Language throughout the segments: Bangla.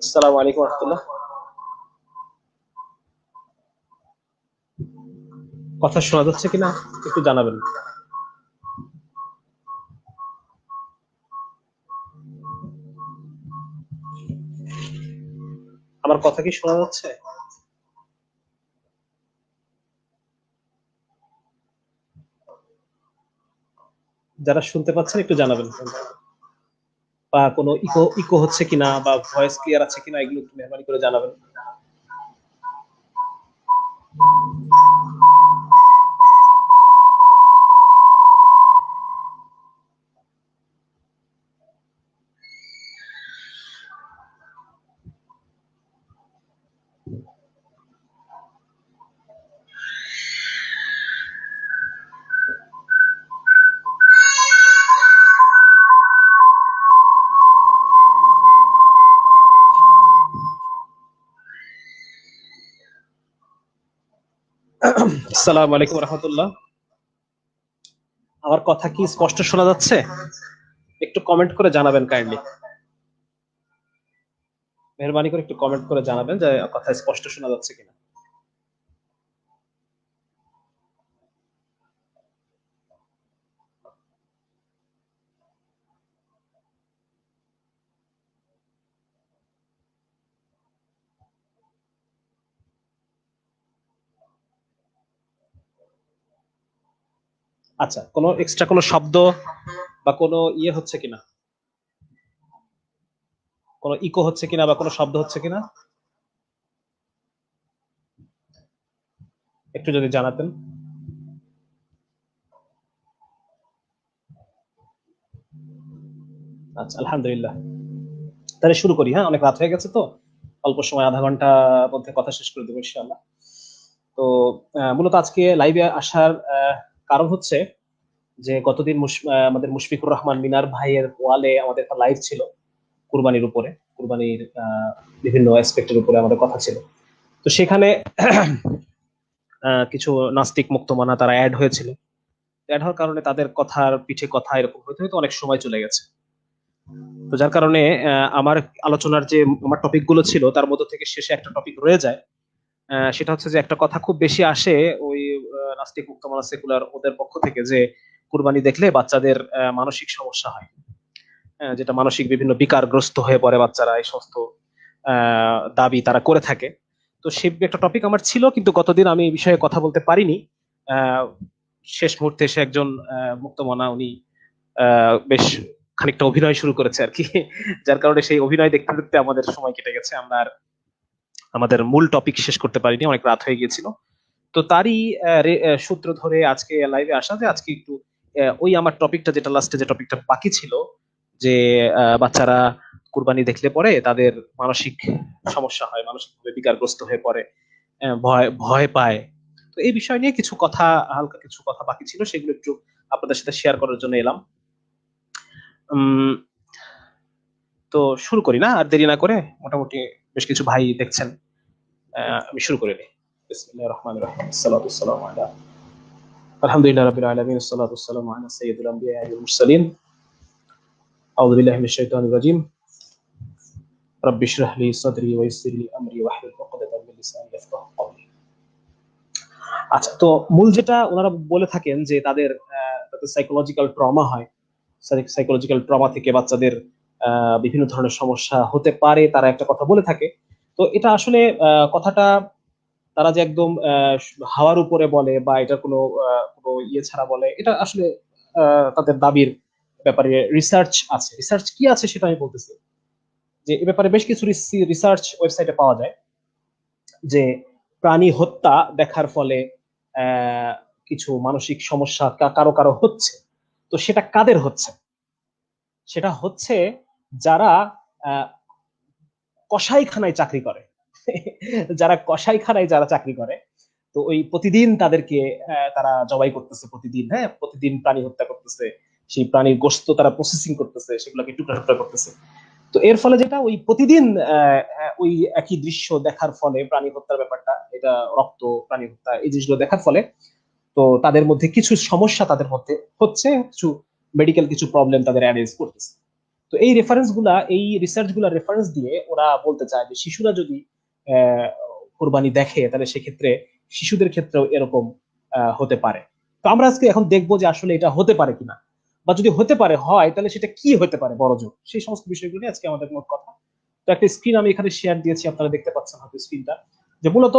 আসসালামু আলাইকুম রহমতুল্লাহ। কথা শোনা যাচ্ছে কিনা একটু জানাবেন। আমার কথা কি শোনা যাচ্ছে? যারা শুনতে পাচ্ছেন একটু জানাবেন, বা কোনো ইকো ইকো হচ্ছে কিনা বা ভয়েস ক্লিয়ার আছে কিনা এগুলো একটু মেহরবানি করে জানাবেন। আসসালামু আলাইকুম রহমতুল্লাহ। আমার কথা কি স্পষ্ট শোনা যাচ্ছে? একটু কমেন্ট করে জানাবেন কাইন্ডলি। মেহরবানি করে একটু কমেন্ট করে জানাবেন যে কথা স্পষ্ট শোনা যাচ্ছে কিনা। আচ্ছা, কোনো এক্সট্রা কোনো শব্দ বা কোনো ইয়ে হচ্ছে কিনা, কোনো ইকো হচ্ছে কিনা বা কোনো শব্দ হচ্ছে কিনা একটু যদি জানাতেন। আচ্ছা, আলহামদুলিল্লাহ। তাহলে শুরু করি। হ্যাঁ, অনেক রাত হয়ে গেছে তো, অল্প সময় আধা ঘন্টা মধ্যে কথা শেষ করে দেবো ইনশাআল্লাহ। তো মূলত আজকে লাইভে আসার কারণ হচ্ছে যে গতদিন আমাদের মুশফিকুর রহমান মিনার ভাইয়ের ওয়ালে আমাদের একটা লাইভ ছিল কুরবানির উপরে, কুরবানির বিভিন্ন অ্যাসপেক্টের উপরে আমাদের কথা ছিল। তো সেখানে কিছু নাস্তিক মুক্তমানা তারা অ্যাড হয়েছিল। অ্যাড হওয়ার কারণে তাদের কথার পিঠে কথা এরকম হইতে হয়তো অনেক সময় চলে গেছে। তো যার কারণে আমার আলোচনার যে আমার টপিক গুলো ছিল তার মধ্যে থেকে শেষে একটা টপিক রয়ে যায়। সেটা হচ্ছে যে একটা কথা খুব বেশি আসে ওই নাস্তিক মুক্তমানা সেকুলার ওদের পক্ষ থেকে, যে কুরবানি দেখলে বাচ্চাদের মানসিক সমস্যা হয়। যেটা মানসিক বিভিন্ন বিকারগ্রস্ত হয়ে পড়ে বাচ্চারা, এই সমস্ত দাবি তারা করে থাকে। তো সে একটা টপিক আমার ছিল, কিন্তু গতদিন আমি এই বিষয়ে কথা বলতে পারিনি। আহ, শেষ মুহূর্তে এসে একজন মুক্তমনা উনি বেশ খানিকটা অভিনয় শুরু করেছে আর কি। যার কারণে সেই অভিনয় দেখতে দেখতে আমাদের সময় কেটে গেছে, আমরা আর আমাদের মূল টপিক শেষ করতে পারিনি, অনেক রাত হয়ে গিয়েছিল। তো তারই সূত্র ধরে আজকে লাইভে আসা, যে আজকে একটু ওই আমার টপিকটা, যেটা লাস্টে যে টপিকটা বাকি ছিল, যে বাচ্চারা কুরবানি দেখলে পরে তাদের মানসিক সমস্যা হয়, মানসিকভাবে বিকারগ্রস্ত হয়ে পড়ে, ভয় ভয় পায়। তো এই বিষয় নিয়ে কিছু কথা, হালকা কিছু কথা বাকি ছিল, সেগুলো একটু আপনাদের সাথে শেয়ার করার জন্য এলাম। উম, তো শুরু করি না আর দেরি না করে। মোটামুটি বেশ কিছু ভাই দেখছেন, আমি শুরু করে নিই। বিসমিল্লাহির রহমানির রহিম। আসসালাতু ওয়াসসালামু আলা আলহামদুলিল্লাহ রাব্বিল আলামিন। আসসালাতু ওয়াসসালামু আলা সাইয়্যিদিল আমবিয়া ওয়াল মুরসালিন। আউযু বিল্লাহি মিনাশ শাইতানির রাজিম। রাব্বি ইশরাহ লি সাদরি ওয়া ইয়াসসির লি আমরি ওয়াহলুল উকদাতাম মিন লিসানি ইয়াফকাহু কওলি। আচ্ছা, তো মূল যেটা ওনারা বলে থাকেন যে তাদের সাইকোলজিক্যাল ট্রমা হয়, সাইকোলজিক্যাল ট্রমা থেকে বাচ্চাদের বিভিন্ন ধরনের সমস্যা হতে পারে, তারা একটা কথা বলে থাকে। তো এটা আসলে কথাটা তারা যে একদম হাওয়ার উপরে বলে বা এটা কোনো ইয়ে ছাড়া বলে, এটা আসলে তাদের দাবির ব্যাপারে রিসার্চ আছে। রিসার্চ কি আছে সেটা আমি বলতেছি, যে এ ব্যাপারে বেশ কিছু রিসার্চ ওয়েবসাইটে পাওয়া যায় যে প্রাণী হত্যা দেখার ফলে আহ, কিছু মানসিক সমস্যা কারো কারো হচ্ছে। তো সেটা কাদের হচ্ছে? সেটা হচ্ছে যারা আহ, কসাইখানায় চাকরি করে। যারা কসাইখানায় যারা চাকরি করে, তো ওই প্রতিদিন তাদেরকে তারা জবাই করতেছে, প্রতিদিন, হ্যাঁ, প্রতিদিন প্রাণী হত্যা করতেছে, সেই প্রাণীর গোশত তারা প্রসেসিং করতেছে, সেগুলোকে টুকরা টুকরা করতেছে। তো এর ফলে যেটা ওই প্রতিদিন ওই একই দৃশ্য দেখার ফলে, প্রাণী হত্যার ব্যাপারটা এটা, রক্ত, প্রাণী হত্যা, এই জিনিসগুলো দেখার ফলে তো তাদের মধ্যে কিছু সমস্যা তাদের মধ্যে হচ্ছে, কিছু মেডিকেল কিছু প্রবলেম তাদের অ্যারেঞ্জ করতেছে। তো এই রেফারেন্স গুলা, এই রিসার্চ গুলা রেফারেন্স দিয়ে ওরা বলতে চায় যে শিশুরা যদি কোরবানি দেখে তাহলে সেক্ষেত্রে শিশুদের ক্ষেত্রেও এরকম হতে পারে। তো আমরা আজকে এখন দেখবো যে আসলে এটা হতে পারে কিনা, বা যদি হতে পারে হয় তাহলে সেটা কি হতে পারে বড় জোর, সেই সমস্ত বিষয়গুলো নিয়ে আজকে আমাদের মোট কথা। তো একটা স্ক্রিন আমি এখানে শেয়ার দিয়েছি, আপনারা দেখতে পাচ্ছেন হয়তো স্ক্রিনটা, যে মূলত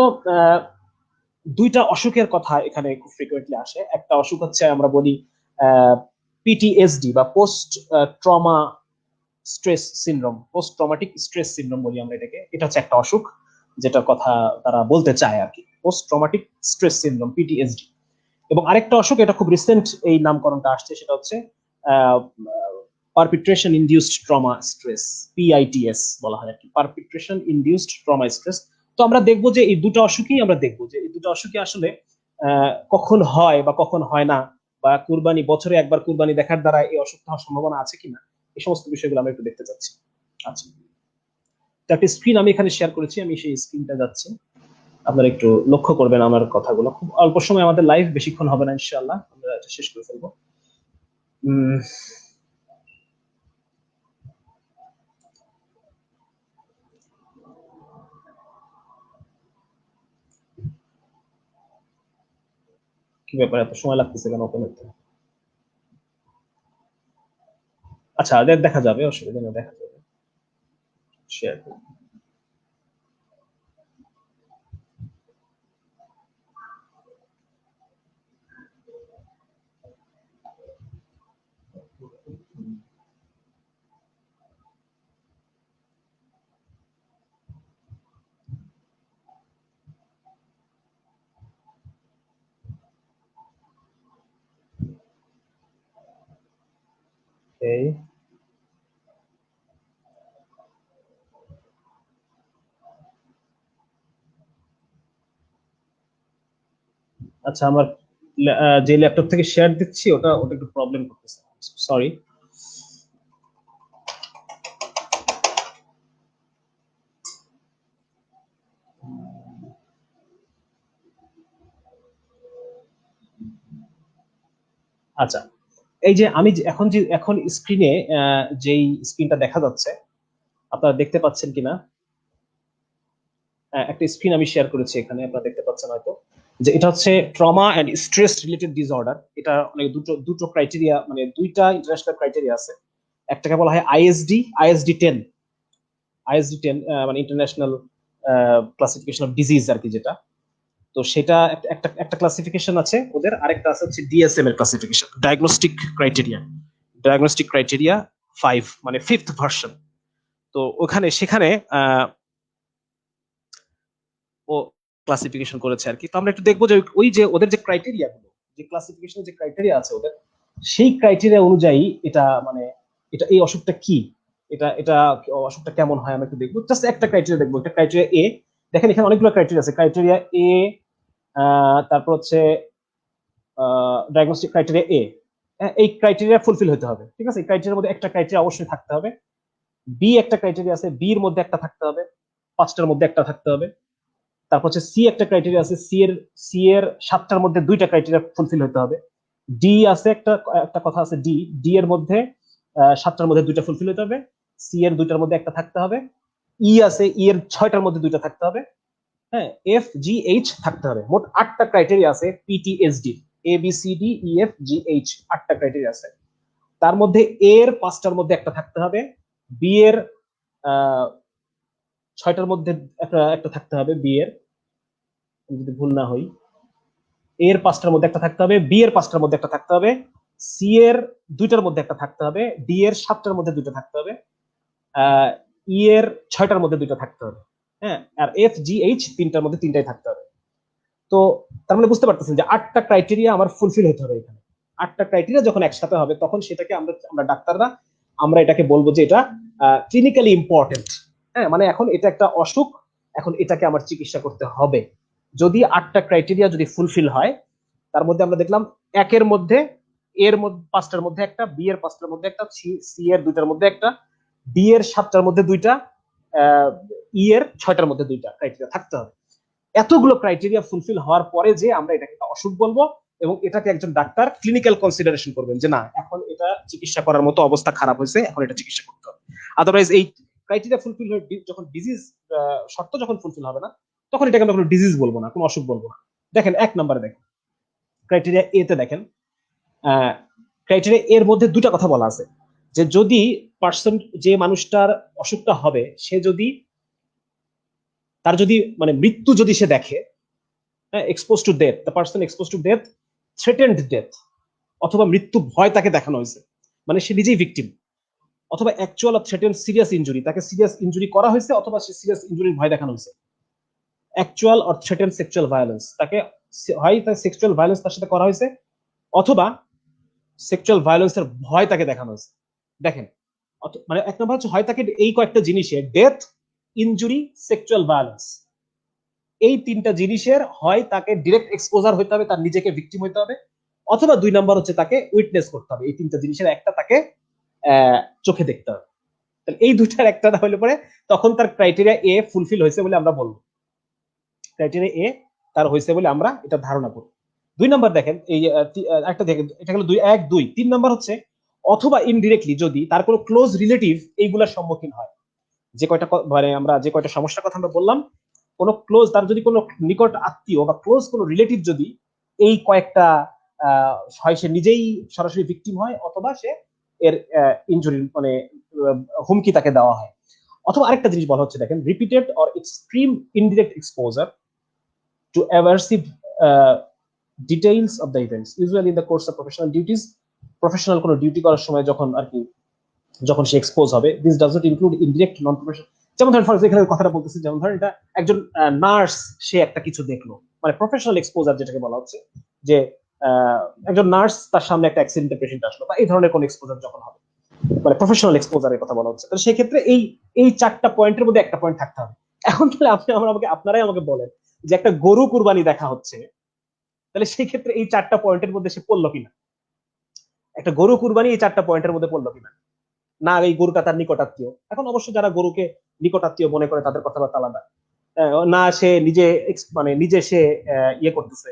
দুইটা অসুখের কথা এখানে খুব ফ্রিকুয়েন্টলি আসে। একটা অসুখ হচ্ছে আমরা বলি পিটিএসডি বা post trauma stress syndrome, post traumatic stress syndrome বলি আমরা এটাকে। এটা হচ্ছে একটা অসুখ যেটার কথা তারা বলতে চায় আর কি, post traumatic stress syndrome, PTSD. এবং আরেকটা অসুখ, এটা খুব রিসেন্ট এই নামকরণটা আসছে, সেটা হচ্ছে পারপিট্রেশন ইনডিউসড ট্রমা স্ট্রেস, পিআইটিএস বলা হয় আর কি, পারপিট্রেশন ইনডিউসড ট্রমা স্ট্রেস। তো আমরা দেখবো যে এই দুটো অসুখই আমরা দেখবো যে এই দুটো অসুখই আসলে কখন হয় বা কখন হয় না, বা কুরবানি বছরে একবার কুরবানি দেখার দ্বারা এই অসুখ হওয়ার সম্ভাবনা আছে কিনা, এই সমস্ত বিষয়গুলো আমরা একটু দেখতে চাচ্ছি। আচ্ছা, তো একটা স্ক্রিন আমি এখানে শেয়ার করেছি, আমি সেই স্ক্রিনটা যাচ্ছি, আপনারা একটু লক্ষ্য করবেন আমার কথাগুলো। খুব অল্প সময় আমাদের লাইভ, বেশিক্ষণ হবে না, ইনশাআল্লাহ আমরা এটা শেষ করে ফেলবো। কি ব্যাপার, এত সময় লাগতেছে কেন ওপেন হতে? আচ্ছা, দেখা যাবে, অসুবিধা নেই, দেখা যাবে, শেয়ার করুন। এই আচ্ছা, আমার যে ল্যাপটপ থেকে শেয়ার দিচ্ছি ওটা ওটা একটু প্রবলেম করতেছে, সরি। আচ্ছা, এই যে আমি এখন স্ক্রিনে যেই স্ক্রিনটা দেখা যাচ্ছে, আপনারা দেখতে পাচ্ছেন কিনা? একটা স্ক্রিন আমি শেয়ার করেছি এখানে, আপনারা দেখতে পাচ্ছেন হয়তো, যে এটা হচ্ছে trauma and stress related disorder. এটা অনেক দুটো দুটো ক্রাইটেরিয়া, মানে দুইটা ইন্টারন্যাশনাল ক্রাইটেরিয়া আছে। একটাকে বলা হয় আইএসডি 10, আইএসডি 10 মানে ইন্টারন্যাশনাল ক্লাসিফিকেশন অফ ডিজিজ আর কি, যেটা। তো সেটা একটা একটা ক্লাসিফিকেশন আছে ওদের, আরেকটা আছে হচ্ছে ডিএসএম এর ক্লাসিফিকেশন, ডায়াগনস্টিক ক্রাইটেরিয়া 5, মানে ফিফথ ভার্সন। তো ওখানে সেখানে ও ক্লাসিফিকেশন করেছে আর কি। তো আমরা একটু দেখবো যে ওই যে ওদের যে ক্রাইটেরিয়া গুলো, যে ক্লাসিফিকেশনের যে ক্রাইটেরিয়া আছে ওদের, সেই ক্রাইটেরিয়া অনুযায়ী এটা মানে এটা এই অসুখটা কি, এটা এটা অসুখটা কেমন হয় আমরা একটু দেখবো। জাস্ট একটা ক্রাইটেরিয়া দেখবো, একটা ক্রাইটেরিয়া এ। দেখেন এখানে অনেকগুলো ক্রাইটেরিয়া আছে, ক্রাইটেরিয়া এ, তারপর হচ্ছে ডায়াগনস্টিক ক্রাইটেরিয়া এ। এই ক্রাইটেরিয়া ফুলফিল হতে হবে, ঠিক আছে। এই ক্রাইটেরিয়ার মধ্যে একটা ক্রাইটেরিয়া অবশ্যই থাকতে হবে। বি একটা ক্রাইটেরিয়া আছে, বি এর মধ্যে একটা থাকতে হবে, পাঁচটার মধ্যে একটা থাকতে হবে। তারপর হচ্ছে সি একটা ক্রাইটেরিয়া আছে, সি এর সাতটার মধ্যে দুইটা ক্রাইটেরিয়া ফুলফিল হতে হবে। ডি আছে একটা একটা কথা আছে, ডি ডি এর মধ্যে সাতটার মধ্যে দুইটা ফুলফিল হতে হবে, সি এর দুইটার মধ্যে একটা থাকতে হবে। ই আছে, ই এর ছয়টার মধ্যে দুইটা থাকতে হবে। হ্যাঁ, এফ জি এইচ থাকতে হবে। মোট আটটা ক্রাইটেরিয়া আছে পিটিএসডি, ABCDEFGH, আটটা ক্রাইটেরিয়া আছে। তার মধ্যে এর পাঁচটার মধ্যে একটা থাকতে হবে, বি এর ছয়টার মধ্যে একটা একটা থাকতে হবে, বি এর, যদি ভুল না হই, এর পাঁচটার মধ্যে একটা থাকতে হবে, বি এর পাঁচটার মধ্যে একটা থাকতে হবে, সি এর দুইটার মধ্যে একটা থাকতে হবে, ডি এর সাতটার মধ্যে দুইটা থাকতে হবে, ই এর ছয়টার মধ্যে দুইটা থাকতে হবে। হ্যাঁ, আর FGH তিনটার মধ্যে তিনটাই থাকতে হবে। তো তার মানে বুঝতে পারতেছেন যে আটটা ক্রাইটেরিয়া আমার ফুলফিল হতে হবে এখানে। আটটা ক্রাইটেরিয়া যখন একসাথে হবে তখন সেটাকে আমরা আমরা ডাক্তাররা আমরা এটাকে বলবো যে এটা ক্লিনিক্যালি ইম্পর্টেন্ট। হ্যাঁ, মানে এখন এটা একটা অসুখ, এখন এটাকে আমার চিকিৎসা করতে হবে। যদি আটটা ক্রাইটেরিয়া যদি ফুলফিল হয়, তার মধ্যে আমরা দেখলাম একের মধ্যে, এর মধ্যে পাঁচটার মধ্যে একটা, বি এর পাঁচটার মধ্যে একটা, সি এর দুইটার মধ্যে একটা, ডি এর সাতটার মধ্যে দুইটা, ই এর ছয়টার মধ্যে দুইটা ক্রাইটেরিয়া থাকতে হবে। এতগুলো ক্রাইটেরিয়া ফুলফিল হওয়ার পরে যে আমরা এটাকে একটা অসুখ বলবো, এবং এটাকে একজন ডাক্তার ক্লিনিক্যাল কনসিডারেশন করবেন যে না এখন এটা চিকিৎসা করার মতো অবস্থা খারাপ হয়েছে, এখন এটা চিকিৎসা করতে হবে। আদারওয়াইজ এই ক্রাইটেরিয়া ফুলফিল হয়ে যখন ডিজিজ শর্ত যখন ফুলফিল হবে না, তখন এটাকে আমরা কোনো ডিজিজ বলবো না, কোনো অসুখ বলবো না। দেখেন 1 নম্বরে দেখেন ক্রাইটেরিয়া এ তে দেখেন, ক্রাইটেরিয়া এর মধ্যে দুটা কথা বলা আছে যে যদি পার্সন, যে মানুষটার অসুখটা হবে, সে যদি তার যদি মানে মৃত্যু যদি সে দেখে, expose to death, the person expose to death, threatened death, অথবা মৃত্যু ভয় তাকে দেখানো হয়েছে, মানে সে নিজেই ভিকটিম, অথবা actual or threatened serious injury, তাকে সিরিয়াস ইনজুরি করা হয়েছে অথবা সে সিরিয়াস ইনজুরির ভয় দেখানো হয়েছে, actual or threatened sexual violence, তাকে হয় তার সেক্সুয়াল ভায়োলেন্স তার সাথে করা হয়েছে অথবা সেক্সুয়াল ভায়োলেন্সের ভয় তাকে দেখানো হয়েছে। দেখেন মানে 1 নম্বর হচ্ছে হয় তাকে এই কয়েকটা জিনিসে ডেথ, ইনজুরি, সেক্সুয়াল ভায়োলেন্স, এই 3টা জিনিসের হয় তাকে ডিরেক্ট এক্সপোজার হইতে হবে, তার নিজেকে ভিকটিম হইতে হবে, অথবা 2 নম্বর হচ্ছে তাকে উইটনেস করতে হবে, এই 3টা জিনিসের একটা তাকে চোখে দেখতে হবে। তাহলে এই দুটার একটা না হলে পরে তখন তার ক্রাইটেরিয়া এ ফুলফিল হয়েছে বলে আমরা বলবো, ক্রাইটেরিয়া এ তার হয়েছে বলে আমরা এটা ধারণা করি। 2 নম্বর দেখেন এই একটা দেখেন, এটা হলো 2 3 নম্বর হচ্ছে অথবা ইনডিরেক্টলি যদি তার কোনো ক্লোজ রিলেটিভ এইগুলোর সম্মুখীন হয়, যে কয়টা মানে আমরা যে কয়টা সমস্যার কথা আমরা বললাম, কোনো ক্লোজ, তার যদি কোনো নিকট আত্মীয় বা ক্লোজ কোনো রিলেটিভ যদি এই কয়েকটা হয় সে নিজেই সরাসরি ভিকটিম হয় অথবা সে এর ইনজুরি মানে হুমকি তাকে দেওয়া হয়, অথবা আরেকটা জিনিস বলা হচ্ছে দেখেন repeated or extreme indirect exposure to aversive details of the events usually in the course of professional duties, professional কোনো ডিউটি করার সময় যখন আর কি যখন সে এক্সপোজ হবে, this does not include indirect non professional, যেমন ধরেন ফর এখানে কথাটা বলতেছি, যেমন ধরেন এটা একজন নার্স, সে একটা কিছু দেখলো, মানে প্রফেশনাল এক্সপোজার যেটাকে বলা হচ্ছে যে একজন নার্স তার সামনে একটা অ্যাক্সিডেন্টের পেশেন্ট আসলো, বা এই ধরনের কোন এক্সপোজার যখন হবে, মানে প্রফেশনাল এক্সপোজারের কথা বলা হচ্ছে, তো সেই ক্ষেত্রে এই 4টা পয়েন্টের মধ্যে একটা পয়েন্ট থাকতে হবে। এখন তাহলে আপনারাই আমাকে বলেন যে একটা গরু কুরবানি দেখা হচ্ছে, তাহলে সেই ক্ষেত্রে এই 4টা পয়েন্টের মধ্যে সে পড়লো কিনা, একটা গরু কুরবানি এই 4টা পয়েন্টের মধ্যে পড়লো কিনা, না এই গরুটা তার নিকটাত্মীয়, এখন অবশ্য যারা গরুকে নিকটাত্মীয় মনে করে তাদের কথাবার্তা আলাদা, না সে নিজে মানে নিজে সে ইয়ে করতেছে,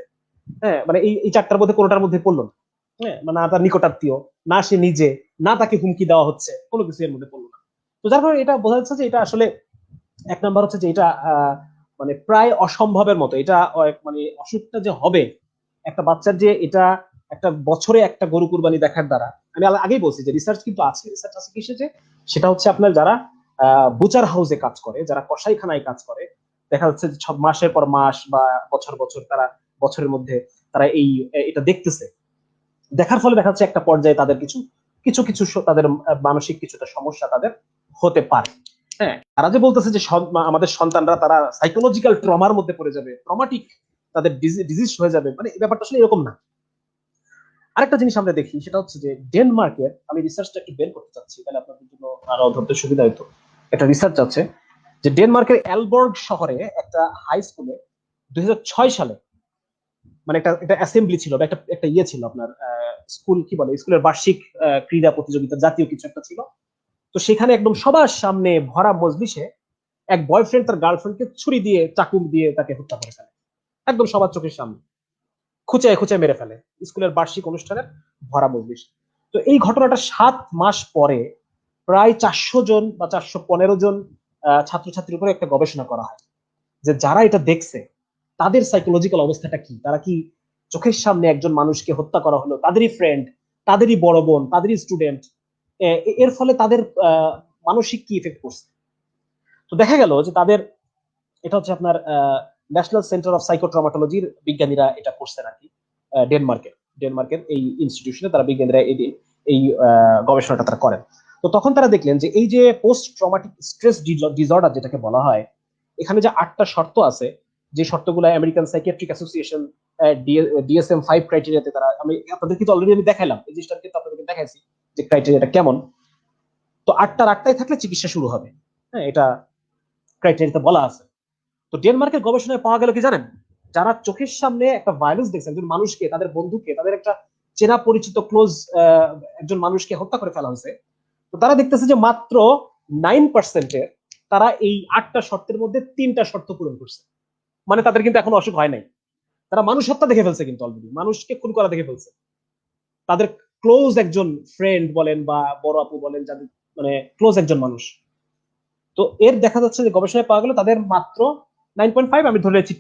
হ্যাঁ মানে এই 4টার মধ্যে কোনোটার মধ্যে পড়লো না, হ্যাঁ না তার নিকটাত্মীয়, না সে নিজে, না তাকে হুমকি দেওয়া হচ্ছে, কোনো কিছু এর মধ্যে পড়লো না। তো যার কারণে এটা বোঝা যাচ্ছে যে এটা আসলে 1 নম্বর হচ্ছে যে এটা মানে প্রায় অসম্ভবের মতো, এটা মানে অসুখটা যে হবে একটা বাচ্চার, যে এটা একটা বছরে একটা গরু কুরবানি দেখার দ্বারা, আমি আগেই বলছি যে রিসার্চ কিন্তু আছে, রিসার্চ আছে কিসে, যে সেটা হচ্ছে আপনার যারা বুচার হাউসে কাজ করে, যারা কসাইখানায় কাজ করে, দেখা যাচ্ছে যে সব মাসের পর মাস বা বছর বছর তারা বছরের মধ্যে তারা এটা দেখতেছে, দেখার ফলে দেখা যাচ্ছে একটা পর্যায়ে তাদের কিছু কিছু কিছু তাদের মানসিক কিছুটা সমস্যা তাদের হতে পারে। হ্যাঁ, তারা যে বলতেছে যে আমাদের সন্তানরা তারা সাইকোলজিক্যাল ট্রমার মধ্যে পড়ে যাবে, ট্রমাটিক তাদের ডিজিজ হয়ে যাবে, মানে ব্যাপারটা আসলে এরকম না। আরেকটা জিনিস আমরা দেখি সেটা হচ্ছে যে ডেনমার্কের, আমি রিসার্চটা একটু বের করতে চাচ্ছি তাহলে আপনাদের জন্য আরো ধরতে সুবিধা হতো, একটা রিসার্চ আছে যে ডেনমার্কের এলবর্গ শহরে একটা হাই স্কুলে 2006 সালে, মানে একটা অ্যাসেম্বলি ছিল, একটা একটা ইয়ে ছিল আপনার স্কুল কি বলে, স্কুলের বার্ষিক ক্রীড়া প্রতিযোগিতা জাতীয় কিছু একটা ছিল, তো সেখানে একদম সবার সামনে ভরা মজলিসে এক বয়ফ্রেন্ড তার গার্লফ্রেন্ডকে ছুরি দিয়ে চাকুক দিয়ে তাকে হত্যা করে ফেলে, একদম সবার চোখের সামনে খুঁচায় খুঁচায় মেরে ফেলে স্কুলের বার্ষিক অনুষ্ঠানের ভরা মজলিস। তো এই ঘটনাটা 7 মাস পরে প্রায় 400 জন বা 415 জন ছাত্রছাত্রীর উপরে একটা গবেষণা করা হয় যে যারা এটা দেখছে তাদের সাইকোলজিক্যাল অবস্থাটা কি, তারা কি চোখের সামনে একজন মানুষকে হত্যা করা হলো, তাদেরই ফ্রেন্ড, তাদেরই বড় বোন, তাদেরই স্টুডেন্ট, এর ফলে তাদের মানসিক কি ইফেক্ট করছে। তো দেখা গেল যে তাদের এটা হচ্ছে আপনার ন্যাশনাল সেন্টার অফ সাইকোট্রমাটোলজির বিজ্ঞানীরা এটা করছেন আর কি, ডেনমার্কের এই ইনস্টিটিউশনে তারা বিজ্ঞানীরা এই গবেষণাটা তারা করেন। তো তখন তারা দেখলেন যে এই যে পোস্ট ট্রমাটিক স্ট্রেস ডিসঅর্ডার যেটাকে বলা হয়, এখানে যে 8টা শর্ত আছে, যে শর্তগুলো আমেরিকান সাইকিয়াট্রিক অ্যাসোসিয়েশন DSM-5 ক্রাইটেরিয়াতে তারা, আমি আপনাদেরকে তো অলরেডি আমি দেখাইলাম, এই জিনিসটা কিন্তু আপনাদেরকে দেখাইছি যে ক্রাইটেরিয়াটা কেমন। তো 8টাই থাকলে চিকিৎসা শুরু হবে, হ্যাঁ এটা ক্রাইটেরিয়াতে বলা আছে। তো ডেনমার্কের গবেষণায় পাওয়া গেল কি জানেন, যারা চোখের সামনে একটা ভায়োলেন্স দেখছে, একজন মানুষকে, তাদের বন্ধুকে, তাদের একটা চেনা পরিচিত ক্লোজ একজন মানুষকে হত্যা করে ফেলা হয়েছে, তো তারা দেখতেছে যে মাত্র 9%-এর তারা এই 8টা শর্তের মধ্যে 3টা শর্ত পূরণ করছে, মানে তাদের কিন্তু এখন অসুখ হয় নাই। তারা মানুষ হত্যা দেখে ফেলছে, কিন্তু অলরেডি মানুষকে খুন করা দেখে ফেলছে। তাদের ক্লোজ একজন ফ্রেন্ড বলেন বা বড় আপু বলেন, যাদের মানে ক্লোজ একজন মানুষ। তো এর দেখা যাচ্ছে যে গবেষণায় পাওয়া গেল তাদের মাত্র 9.5, আমি ধরে নিচ্ছি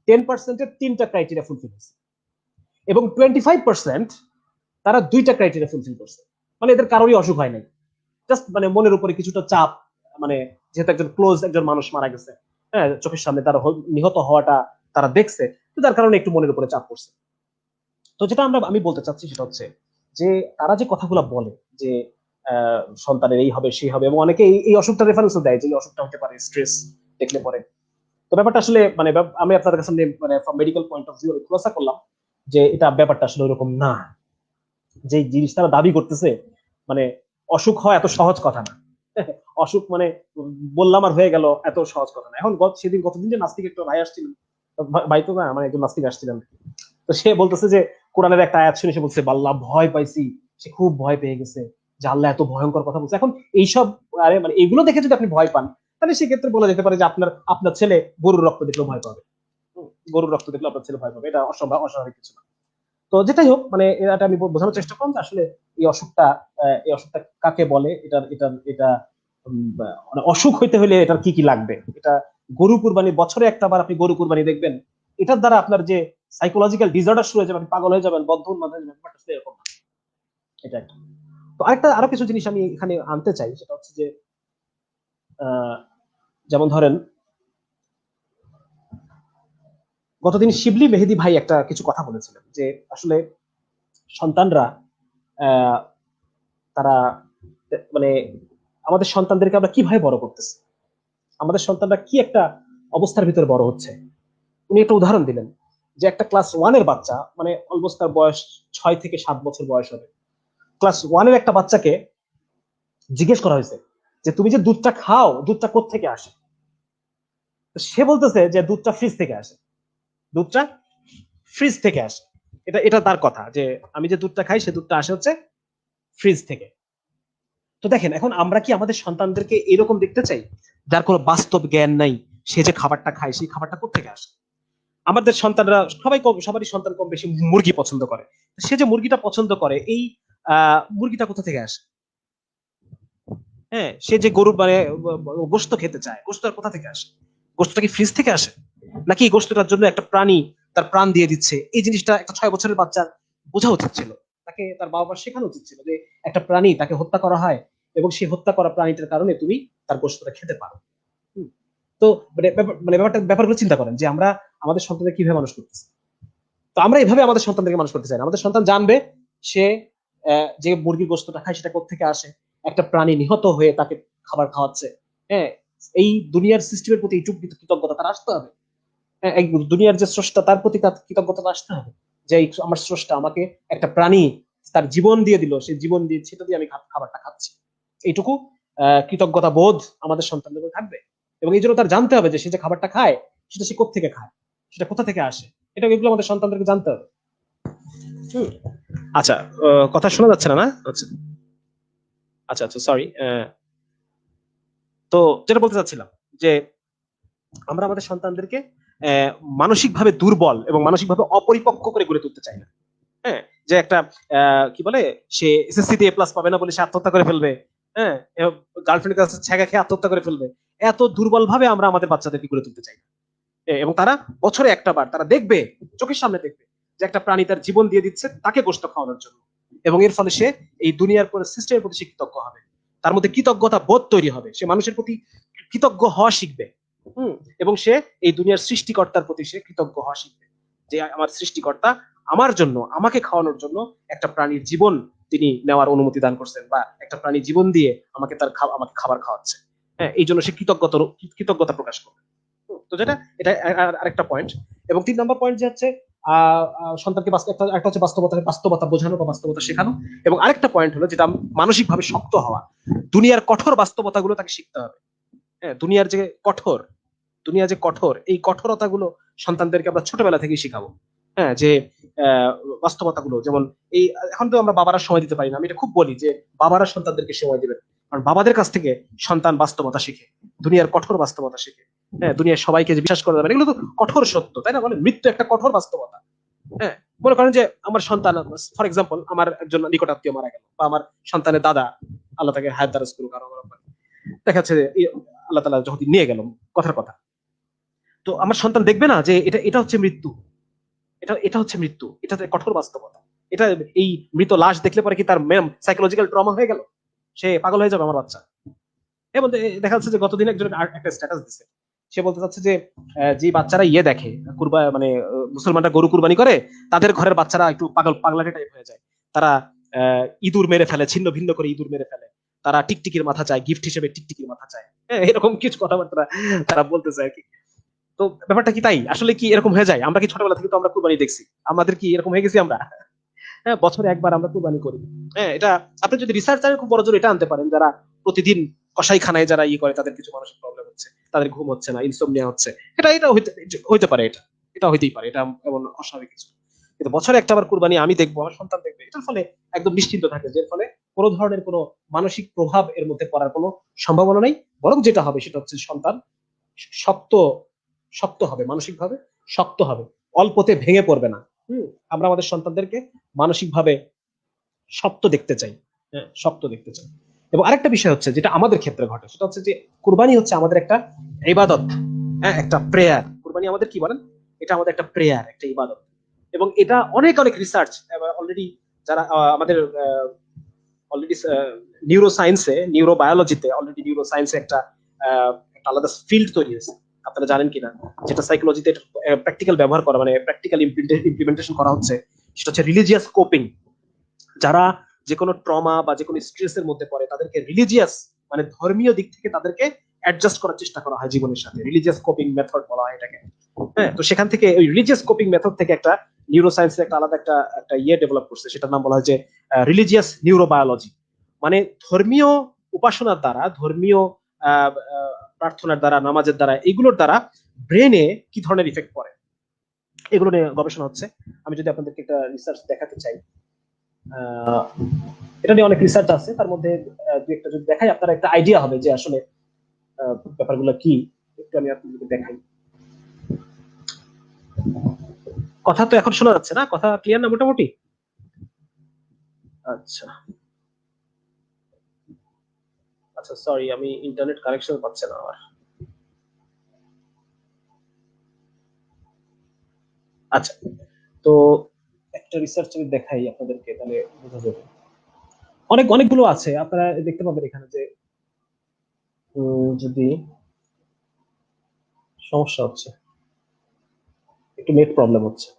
10%-এর 3টা ক্রাইটেরিয়া ফুলফিল হয়েছে, এবং 25% তারা 2টা ক্রাইটেরিয়া ফুলফিল করছে। মানে এদের কারোরই অসুখ হয় নাই, জাস্ট মানে মনের উপরে কিছুটা চাপ, মানে যেহেতু একজন ক্লোজ একজন মানুষ মারা গেছে, হ্যাঁ, চোখের সামনে তার নিহত হওয়াটা তারা দেখছে, তো তার কারণে একটু মনের উপরে চাপ পড়ছে। তো যেটা আমি বলতে চাচ্ছি সেটা হচ্ছে যে তারা যে কথাগুলো বলে যে সন্তানের এই হবে সেই হবে, এবং অনেকে এই অসুখটা রেফারেন্সও দেয় যে এই অসুখটা হতে পারে স্ট্রেস দেখলে পরে। তো ব্যাপারটা আসলে মানে আমি আপনাদের কাছে মানে মেডিকেল পয়েন্ট অফ ভিউ খোলাসা করলাম যে এটা ব্যাপারটা আসলে ওরকম না। যে জিনিসটা দাবি করতেছে, মানে অসুখ হয় এত সহজ কথা না। অসুখ মানে বললাম আর হয়ে গেল, এত সহজ কথা না। এখন সেদিন গতদিন যে নাস্তিক একটা ভাই আসছিলেন, ভাই তো না মানে একজন নাস্তিক আসছিলেন, তো সে বলতেছে যে কোরআনের একটা আয়াত শুনে সে বলছে আল্লাহ ভয় পাইছি, সে খুব ভয় পেয়ে গেছে যে আল্লাহ এত ভয়ঙ্কর কথা বলছে। এখন এইসব আরে মানে এগুলো দেখে যদি আপনি ভয় পান, তাহলে সেক্ষেত্রে বলা যেতে পারে যে আপনার ছেলে গরুর রক্ত দেখলেও ভয় পাবে। গরুর রক্ত দেখলে আপনার ছেলে ভয় পাবে, এটা অস্বাভাবিক কিছু না। তো যেটাই হোক, মানে এটা আমি বোঝানোর চেষ্টা করলাম যে আসলে এই অসুখটা কাকে বলে, এটা মানে অসুখ হইতে হলে এটার কি কি লাগবে। এটা গরু কুরবানি, বছরে একটা বার আপনি গরু কুরবানি দেখবেন, এটার দ্বারা আপনার যে সাইকোলজিক্যাল ডিসঅর্ডার শুরু হয়ে যাবে, আপনি পাগল হয়ে যাবেন, বদ্ধ উন্মাদ হয়ে যাবেন, ব্যাপারটা আসলে এরকম না। এটা একটা। তো আরো কিছু জিনিস আমি এখানে আনতে চাই, সেটা হচ্ছে যে আহ, যেমন ধরেন গতদিন শিবলি মেহেদি ভাই একটা কিছু কথা বলেছিলেন যে আসলে সন্তানরা আহ তারা মানে আমাদের সন্তানদেরকে আমরা কিভাবে বড় করতেছি, আমাদের সন্তানরা কি একটা অবস্থার ভিতরে বড় হচ্ছে। উনি একটা উদাহরণ দিলেন যে একটা ক্লাস 1-এর বাচ্চা, মানে অলমোস্ট তার বয়স 6 থেকে 7 বছর বয়স হবে, ক্লাস 1-এর একটা বাচ্চাকে জিজ্ঞেস করা হয়েছে যে তুমি যে দুধটা খাও, দুধটা কোত্থেকে আসে। সে বলতেছে যে দুধটা ফ্রিজ থেকে আসে, দুধটা ফ্রিজ থেকে আসে। এটা তার কথা যে আমি যে দুধটা খাই সে দুধটা আসে হচ্ছে ফ্রিজ থেকে। তো দেখেন, এখন আমরা কি আমাদের সন্তানদেরকে এরকম দেখতে চাই, যার কোনো বাস্তব জ্ঞান নাই, সে যে খাবারটা খায় সেই খাবারটা কোত্থেকে আসে। আমাদের সন্তানরা সবারই সন্তান কম বেশি মুরগি পছন্দ করে, সে যে মুরগিটা পছন্দ করে, এই মুরগিটা কোথা থেকে আসে। হ্যাঁ, সে যে গরু মানে গোস্ত খেতে চায়, গোস্তটা কোথা থেকে আসে, গোস্তটা কি ফ্রিজ থেকে আসে, নাকি এই গোস্তটার জন্য একটা প্রাণী তার প্রাণ দিয়ে দিচ্ছে। এই জিনিসটা একটা 6 বছরের বাচ্চার বোঝা উচিত ছিল, তাকে তার বাবা মা শেখানো উচিত ছিল যে একটা প্রাণী তাকে হত্যা করা হয়, এবং সেই হত্যা করা প্রাণীটার কারণে তুমি তার গোস্তটা খেতে পারো। হুম। তো মানে ব্যাপারগুলো চিন্তা করেন যে আমরা আমাদের সন্তানদের কিভাবে মানুষ করতেছি। তো আমরা এইভাবে আমাদের সন্তানদেরকে মানুষ করতে চাই না। আমাদের সন্তান জানবে সে যে মুরগির গোস্তটা খায় সেটা কোত্থেকে আসে, একটা প্রাণী নিহত হয়ে তাকে খাবার খাওয়াচ্ছে। হ্যাঁ, এই দুনিয়ার সিস্টেমের প্রতি এইটুকু কৃতজ্ঞতা তার আসতে হবে। হ্যাঁ, এই দুনিয়ার যে স্রষ্টা তার প্রতি তার কৃতজ্ঞতা আসতে হবে, যে আমার স্রষ্টা আমাকে একটা প্রাণী তার জীবন দিয়ে দিল, সে জীবন দিয়ে সেটা দিয়ে আমি খাবারটা খাচ্ছি। এইটুকু কৃতজ্ঞতা বোধ আমাদের সন্তানদের থাকবে, এবং এই জন্য তার জানতে হবে যে সে যে খাবারটা খায় সেটা সে কোত্থেকে খায়, সেটা কোথা থেকে আসে। এটা এগুলো আমাদের সন্তানদেরকে জানতে হবে। হুম। আচ্ছা, কথা শোনা যাচ্ছে না না? আচ্ছা আচ্ছা আচ্ছা, সরি। তো যেটা বলতে চাচ্ছিলাম যে আমরা আমাদের সন্তানদেরকে মানসিকভাবে দুর্বল এবং মানসিকভাবে অপরিপক্ক করে গড়ে তুলতে চাই না। হ্যাঁ, যে একটা কি বলে, সে এসএসসি তে A+ পাবে না বলে সে আত্মহত্যা করে ফেলবে। হ্যাঁ, গার্লফ্রেন্ডের কাছে ছ্যাঁকা খেয়ে আত্মহত্যা করে ফেলবে। এত দুর্বল ভাবে আমরা আমাদের বাচ্চাদেরকে গড়ে তুলতে চাই না। এবং তারা বছরে একটা বার তারা দেখবে, চোখের সামনে দেখবে যে একটা প্রাণী তার জীবন দিয়ে দিচ্ছে তাকে গোশত খাওয়ানোর জন্য, এবং এর ফলে সে এই দুনিয়ার পরে সিস্টেমের প্রতি সে কৃতজ্ঞ হবে, তার মধ্যে কৃতজ্ঞতা বোধ তৈরি হবে, সে মানুষের প্রতি কৃতজ্ঞ হওয়া শিখবে। হুম। এবং সে এই দুনিয়ার সৃষ্টিকর্তার প্রতি সে কৃতজ্ঞ হওয়া শিখবে, যে আমার সৃষ্টিকর্তা আমার জন্য, আমাকে খাওয়ানোর জন্য একটা প্রাণীর জীবন তিনি নেওয়ার অনুমতি দান করছেন, বা একটা প্রাণী জীবন দিয়ে আমাকে খাবার খাওয়াচ্ছে। হ্যাঁ, এই জন্য সে কৃতজ্ঞতা প্রকাশ করবে। তো যেটা এটা আরেকটা পয়েন্ট। এবং 3 নম্বর পয়েন্ট যে হচ্ছে সন্তানকে একটা হচ্ছে বাস্তবতা বোঝানো বা বাস্তবতা শেখানো, এবং আরেকটা পয়েন্ট হলো যেটা মানসিকভাবে শক্ত হওয়া, দুনিয়ার কঠোর বাস্তবতা গুলো তাকে শিখতে হবে। হ্যাঁ, দুনিয়া যে কঠোর, এই কঠোরতা গুলো সন্তানদেরকে আমরা ছোটবেলা থেকেই শিখাবো। হ্যাঁ, যে আহ বাস্তবতা গুলো যেমন এই, এখন তো আমরা বাবারা সময় দিতে পারি না, আমি এটা খুব বলি যে বাবারা সন্তানদেরকে সময় দিবেন, কারণ বাবাদের কাছ থেকে সন্তান বাস্তবতা শিখে, দুনিয়ার কঠোর বাস্তবতা শিখে। হ্যাঁ, দুনিয়ার সবাইকে যে বিশ্বাস করা যাবে না, এগুলো তো কঠোর সত্য, তাই না? বলে মৃত্যু একটা কঠোর বাস্তবতা। হ্যাঁ, মনে করেন যে আমার সন্তান, ফর এক্সাম্পল আমার একজন নিকট আত্মীয় মারা গেল, বা আমার সন্তানের দাদা, আল্লাহ তাকে হায়াত দারাজ করুক, আরো দেখা যাচ্ছে যে আল্লাহ তালা যখন নিয়ে গেল, কথার কথা, তো আমার সন্তান দেখবে না যে এটা এটা হচ্ছে মৃত্যু, এটা এটা হচ্ছে মৃত্যু, এটা কঠোর বাস্তবতা। এটা এই মৃত লাশ দেখলে পরে কি তার সাইকোলজিক্যাল ট্রমা হয়ে গেল, সে পাগল হয়ে যাবে আমার বাচ্চা? এবং দেখা যাচ্ছে যে গতদিন একজন একটা স্ট্যাটাস দিচ্ছে, সে বলতে চাচ্ছে যে যে বাচ্চারা ইয়ে দেখে, মানে মুসলমানরা গরু কুরবানি করে, তাদের ঘরের বাচ্চারা একটু পাগল পাগলাটে টাইপ হয়ে যায়, তারা ইঁদুর মেরে ফেলে, ছিন্ন ভিন্ন করে ইঁদুর মেরে ফেলে, তারা টিকটিকির মাথা চায়, গিফট হিসেবে টিকটিকির মাথা চায়। হ্যাঁ, এরকম কিছু কথাবার্তা তারা বলতেছে আর কি। তো ব্যাপারটা কি তাই আসলে কি এরকম হয়ে যায়? আমরা কি ছোটবেলা থেকে তো আমরা কুরবানি দেখছি, আমাদের কি এরকম হয়ে গেছি আমরা? হ্যাঁ, বছরে একবার আমরা কুরবানি করি। হ্যাঁ, এটা আপনি যদি রিসার্চারের খুব বড় জোর এটা আনতে পারেন, যারা প্রতিদিন কসাইখানায় যারা করে, তাদের কিছু মানসিক প্রবলেম হচ্ছে, তাদের ঘুম হচ্ছে না, ইনসোমনিয়া হচ্ছে, এটা এটা হইতে হইতে পারে, এটা এটা হইতেই পারে, এটা এমন অস্বাভাবিক কিছু। কিন্তু বছরে একটা বার কুরবানি আমি দেখবো, আমার সন্তান দেখবে, এটার ফলে একদম নিশ্চিন্ত থাকে, যে ফলে কোনো ধরনের কোনো মানসিক প্রভাব এর মধ্যে পড়ার কোনো সম্ভাবনা নেই। বরং যেটা হবে সেটা হচ্ছে সন্তান শক্ত, শক্ত হবে, মানসিক ভাবে শক্ত হবে, অল্পতে ভেঙে পড়বে না। আমরা আমাদের সন্তানদেরকে মানসিক ভাবে শক্ত দেখতে চাই। হ্যাঁ, শক্ত দেখতে চাই। এবং আরেকটা বিষয় হচ্ছে যেটা আমাদের ক্ষেত্রে ঘটে, সেটা হচ্ছে যে কুরবানি হচ্ছে আমাদের একটা ইবাদত। হ্যাঁ, একটা প্রেয়ার। কুরবানি আমাদের কি বলেন, এটা আমাদের একটা প্রেয়ার, একটা ইবাদত। এবং এটা অনেক অনেক রিসার্চ অলরেডি, যারা আমাদের অলরেডি নিউরো সায়েন্সে, নিউরো বায়োলজিতে, অলরেডি নিউরো সায়েন্সে একটা একটা আলাদা ফিল্ড তৈরি হয়েছে, আপনারা জানেন কিনা, যেটা সাইকোলজিতে প্র্যাকটিক্যাল ব্যবহার করা, মানে প্র্যাকটিক্যাল ইমপ্লিমেন্টেশন করা হচ্ছে, সেটা হচ্ছে রিলিজিয়াস কোপিং। যারা যে কোনো ট্রমা বা যে কোনো স্ট্রেসের মধ্যে পড়ে, তাদেরকে রিলিজিয়াস, মানে ধর্মীয় দিক থেকে তাদেরকে অ্যাডজাস্ট করার চেষ্টা করা হয় জীবনের সাথে, রিলিজিয়াস কোপিং মেথড বলা হয় এটাকে। হ্যাঁ, তো সেখান থেকে ওই রিলিজিয়াস কোপিং মেথড থেকে একটা নিউরো সায়েন্সের একটা আলাদা একটা একটা ইয়ে ডেভেলপ করছে, সেটার নাম বলা হয় যে রিলিজিয়াস নিউরোবায়োলজি। মানে ধর্মীয় উপাসনার দ্বারা, ধর্মীয় প্রার্থনার দ্বারা, নামাজের দ্বারা, এগুলোর দ্বারা ব্রেনে কি ধরনের ইফেক্ট পড়ে, এগুলো নিয়ে গবেষণা হচ্ছে। আমি যদি আপনাদেরকে একটা রিসার্চ দেখাতে চাই, এটা নিয়ে অনেক রিসার্চ আছে, তার মধ্যে দু একটা যদি দেখাই, আপনারা একটা আইডিয়া হবে যে আসলে ব্যাপারগুলো কি। একটু আমি আপনাদেরকে দেখাই। কথা তো এখন শোনা যাচ্ছে না? কথা ক্লিয়ার না মোটামুটি? আচ্ছা আচ্ছা, সরি, আমি ইন্টারনেট কানেকশন পাচ্ছে না আমার। আচ্ছা, তো একটা রিসার্চ আমি দেখাই আপনাদেরকে, তাহলে বোঝা যাবে। অনেকগুলো আছে, আপনারা দেখতে পাবেন এখানে যে যদি সমস্যা হচ্ছে, একটু নেট প্রবলেম হচ্ছে।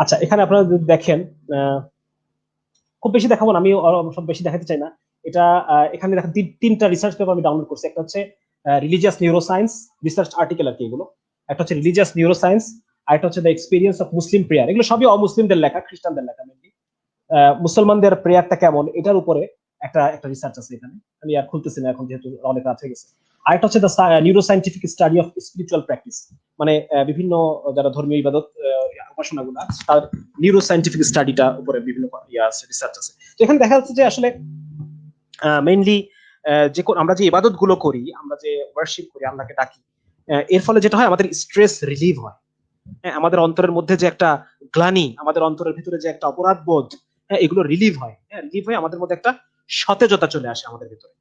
আচ্ছা, এখানে আপনারা যদি দেখেন, আহ, খুব বেশি দেখাবো না আমি, সব বেশি দেখাতে চাই না। এটা এখানে দেখেন তিনটা রিসার্চ পেপার আমি ডাউনলোড করছি। একটা হচ্ছে রিলিজিয়াস নিউরোসায়েন্স রিসার্চ আর্টিকেল আর কি এগুলো। একটা হচ্ছে রিলিজিয়াস নিউরোসায়েন্স, আর একটা হচ্ছে the experience of Muslim prayer. এগুলো সবই অমুসলিমদের লেখা, খ্রিস্টানদের লেখা মেনলি। মুসলমানদের প্রেয়ারটা কেমন, এটার উপরে একটা একটা রিসার্চ আছে এখানে। আমি আর খুলতেছি না এখন, যেহেতু অনেক রাত হয়ে গেছে। আরেকটা হচ্ছে the neuro scientific study of spiritual practice, মানে বিভিন্ন যারা ধর্মীয় ইবাদত উপাসনা গুলা, তার নিউরো সাইন্টিফিক স্টাডিটা উপরে বিভিন্ন ইয়ে আছে, রিসার্চ আছে। তো এখানে দেখা যাচ্ছে যে আসলে মেইনলি যে আমরা যে ইবাদত গুলো করি, আমরা যে ওয়ার্শিপ করি, আল্লাহকে ডাকি, এর ফলে যেটা হয়, আমাদের স্ট্রেস রিলিভ হয়। হ্যাঁ, আমাদের অন্তরের মধ্যে যে একটা গ্লানি, আমাদের অন্তরের ভিতরে যে একটা অপরাধ বোধ, হ্যাঁ, এগুলো রিলিভ হয়। হ্যাঁ, রিলিভ হয়ে আমাদের মধ্যে একটা সতেজতা চলে আসে, আমাদের ভিতরে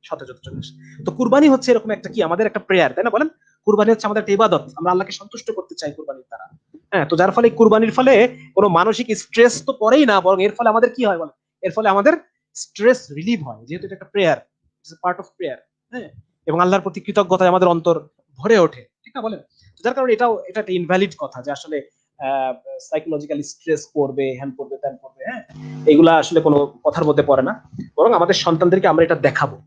সতেজতা চলে আসে। তো কুরবানি হচ্ছে এরকম একটা কি, আমাদের একটা প্রেয়ার, তাই না বলেন? কুরবানি হচ্ছে আমাদের একটা ইবাদত, আমরা আল্লাহকে সন্তুষ্ট করতে চাই কুরবানির দ্বারা। হ্যাঁ, তো যার ফলে কুরবানির ফলে কোনো মানসিক স্ট্রেস তো পড়েই না, বরং এর ফলে আমাদের কি হয় বলেন? এর ফলে আমাদের স্ট্রেস রিলিভ হয়, যেহেতু এটা একটা prayer, it's part of prayer. হ্যাঁ, এবং আল্লাহর প্রতি কৃতজ্ঞতায় আমাদের অন্তর ভরে ওঠে, ঠিক না বলেন? যার কারণে এটা একটা ইনভ্যালিড কথা যে আসলে সাইকোলজিক্যালি স্ট্রেস করবে, হ্যান করবে, ত্যান করবে, হ্যাঁ, এগুলা আসলে কোনো কথার মধ্যে পড়ে না। বরং আমাদের সন্তানদেরকে আমরা এটা দেখাবো,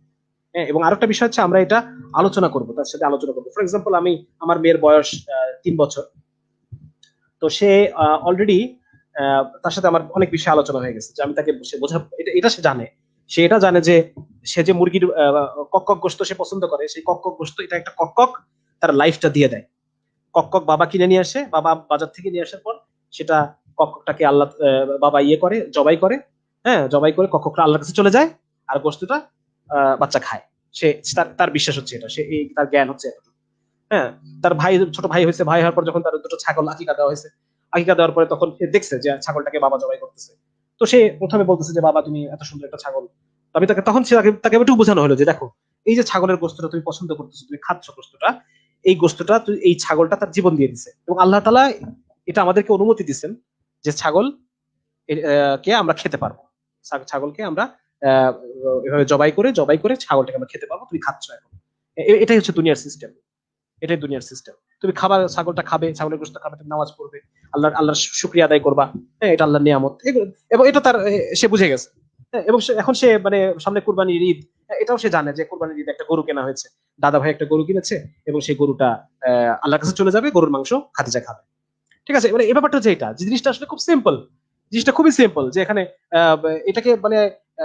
হ্যাঁ। এবং আরেকটা বিষয় হচ্ছে আমরা এটা আলোচনা করবো, তার সাথে আলোচনা করবো। ফর এক্সাম্পল, আমার মেয়ের বয়স 3 বছর। তো সে অলরেডি তার সাথে আমার অনেক বিষয়ে আলোচনা হয়ে গেছে যে আমি তাকে বোঝা, এটা সে জানে। সে এটা জানে যে সে যে মুরগির কক গোস্ত সে পছন্দ করে, সেই কক গোস্ত, এটা একটা কক তার লাইফটা দিয়ে দেয়। কক বাবা কিনে নিয়ে আসে, বাবা বাজার থেকে নিয়ে আসার পর সেটা ককটাকে আল্লাহ, বাবা ইয়ে করে, জবাই করে, হ্যাঁ, জবাই করে ককটা আল্লাহর কাছে চলে যায়, আর গোস্তটা বাচ্চা খায়। সে তার বিশ্বাস হচ্ছে এটা, সে এই তার জ্ঞান হচ্ছে এটা, হ্যাঁ। তার ভাই, ছোট ভাই হয়েছে, ভাই হওয়ার পর যখন তার দুটো ছাগল আকিকা দেওয়া হয়েছে, আকিকা দেওয়ার পরে তখন সে দেখছে যে ছাগলটাকে বাবা জবাই করতেছে। তো সে প্রথমে বলতেছে যে বাবা তুমি এত সুন্দর একটা ছাগল। আমি তাকে তখন তাকে একটু বোঝানো হলো যে দেখো, এই যে ছাগলের গোস্তটা তুমি পছন্দ করতেছো, তুমি খাচ্ছ গোস্তটা, এই গোস্তটা এই ছাগলটা তার জীবন দিয়ে দিছে, এবং আল্লাহ তাআলা এটা আমাদেরকে অনুমতি দিচ্ছেন যে ছাগল কে আমরা খেতে পারবো, ছাগলকে আমরা আহ এভাবে জবাই করে ছাগলটাকে আমরা খেতে পারবো, তুমি খাচ্ছ এখন। এটাই হচ্ছে দুনিয়ার সিস্টেম, এটাই দুনিয়ার সিস্টেম। তুমি খাবার, ছাগলটা খাবে, ছাগলের গোশত খাবে, তুমি নামাজ পড়বে, আল্লাহর শুকরিয়া আদায় করবা, হ্যাঁ, এটা আল্লাহর নিয়ামত, এবং এটা তার সে বুঝে গেছে, হ্যাঁ। এবং এখন সে মানে সামনে কুরবানির ঈদ, এটাও সে জানে যে কুরবানির ঈদ একটা গরু কেনা হয়েছে, দাদা ভাই একটা গরু কিনেছে, এবং সেই গরুটা আল্লাহর কাছে চলে যাবে, গরুর মাংস খাদিজা খাবে, ঠিক আছে। মানে এই ব্যাপারটা হচ্ছে এটা, যে জিনিসটা আসলে খুব সিম্পল, জিনিসটা খুবই সিম্পল, যে এখানে আহ, এটাকে মানে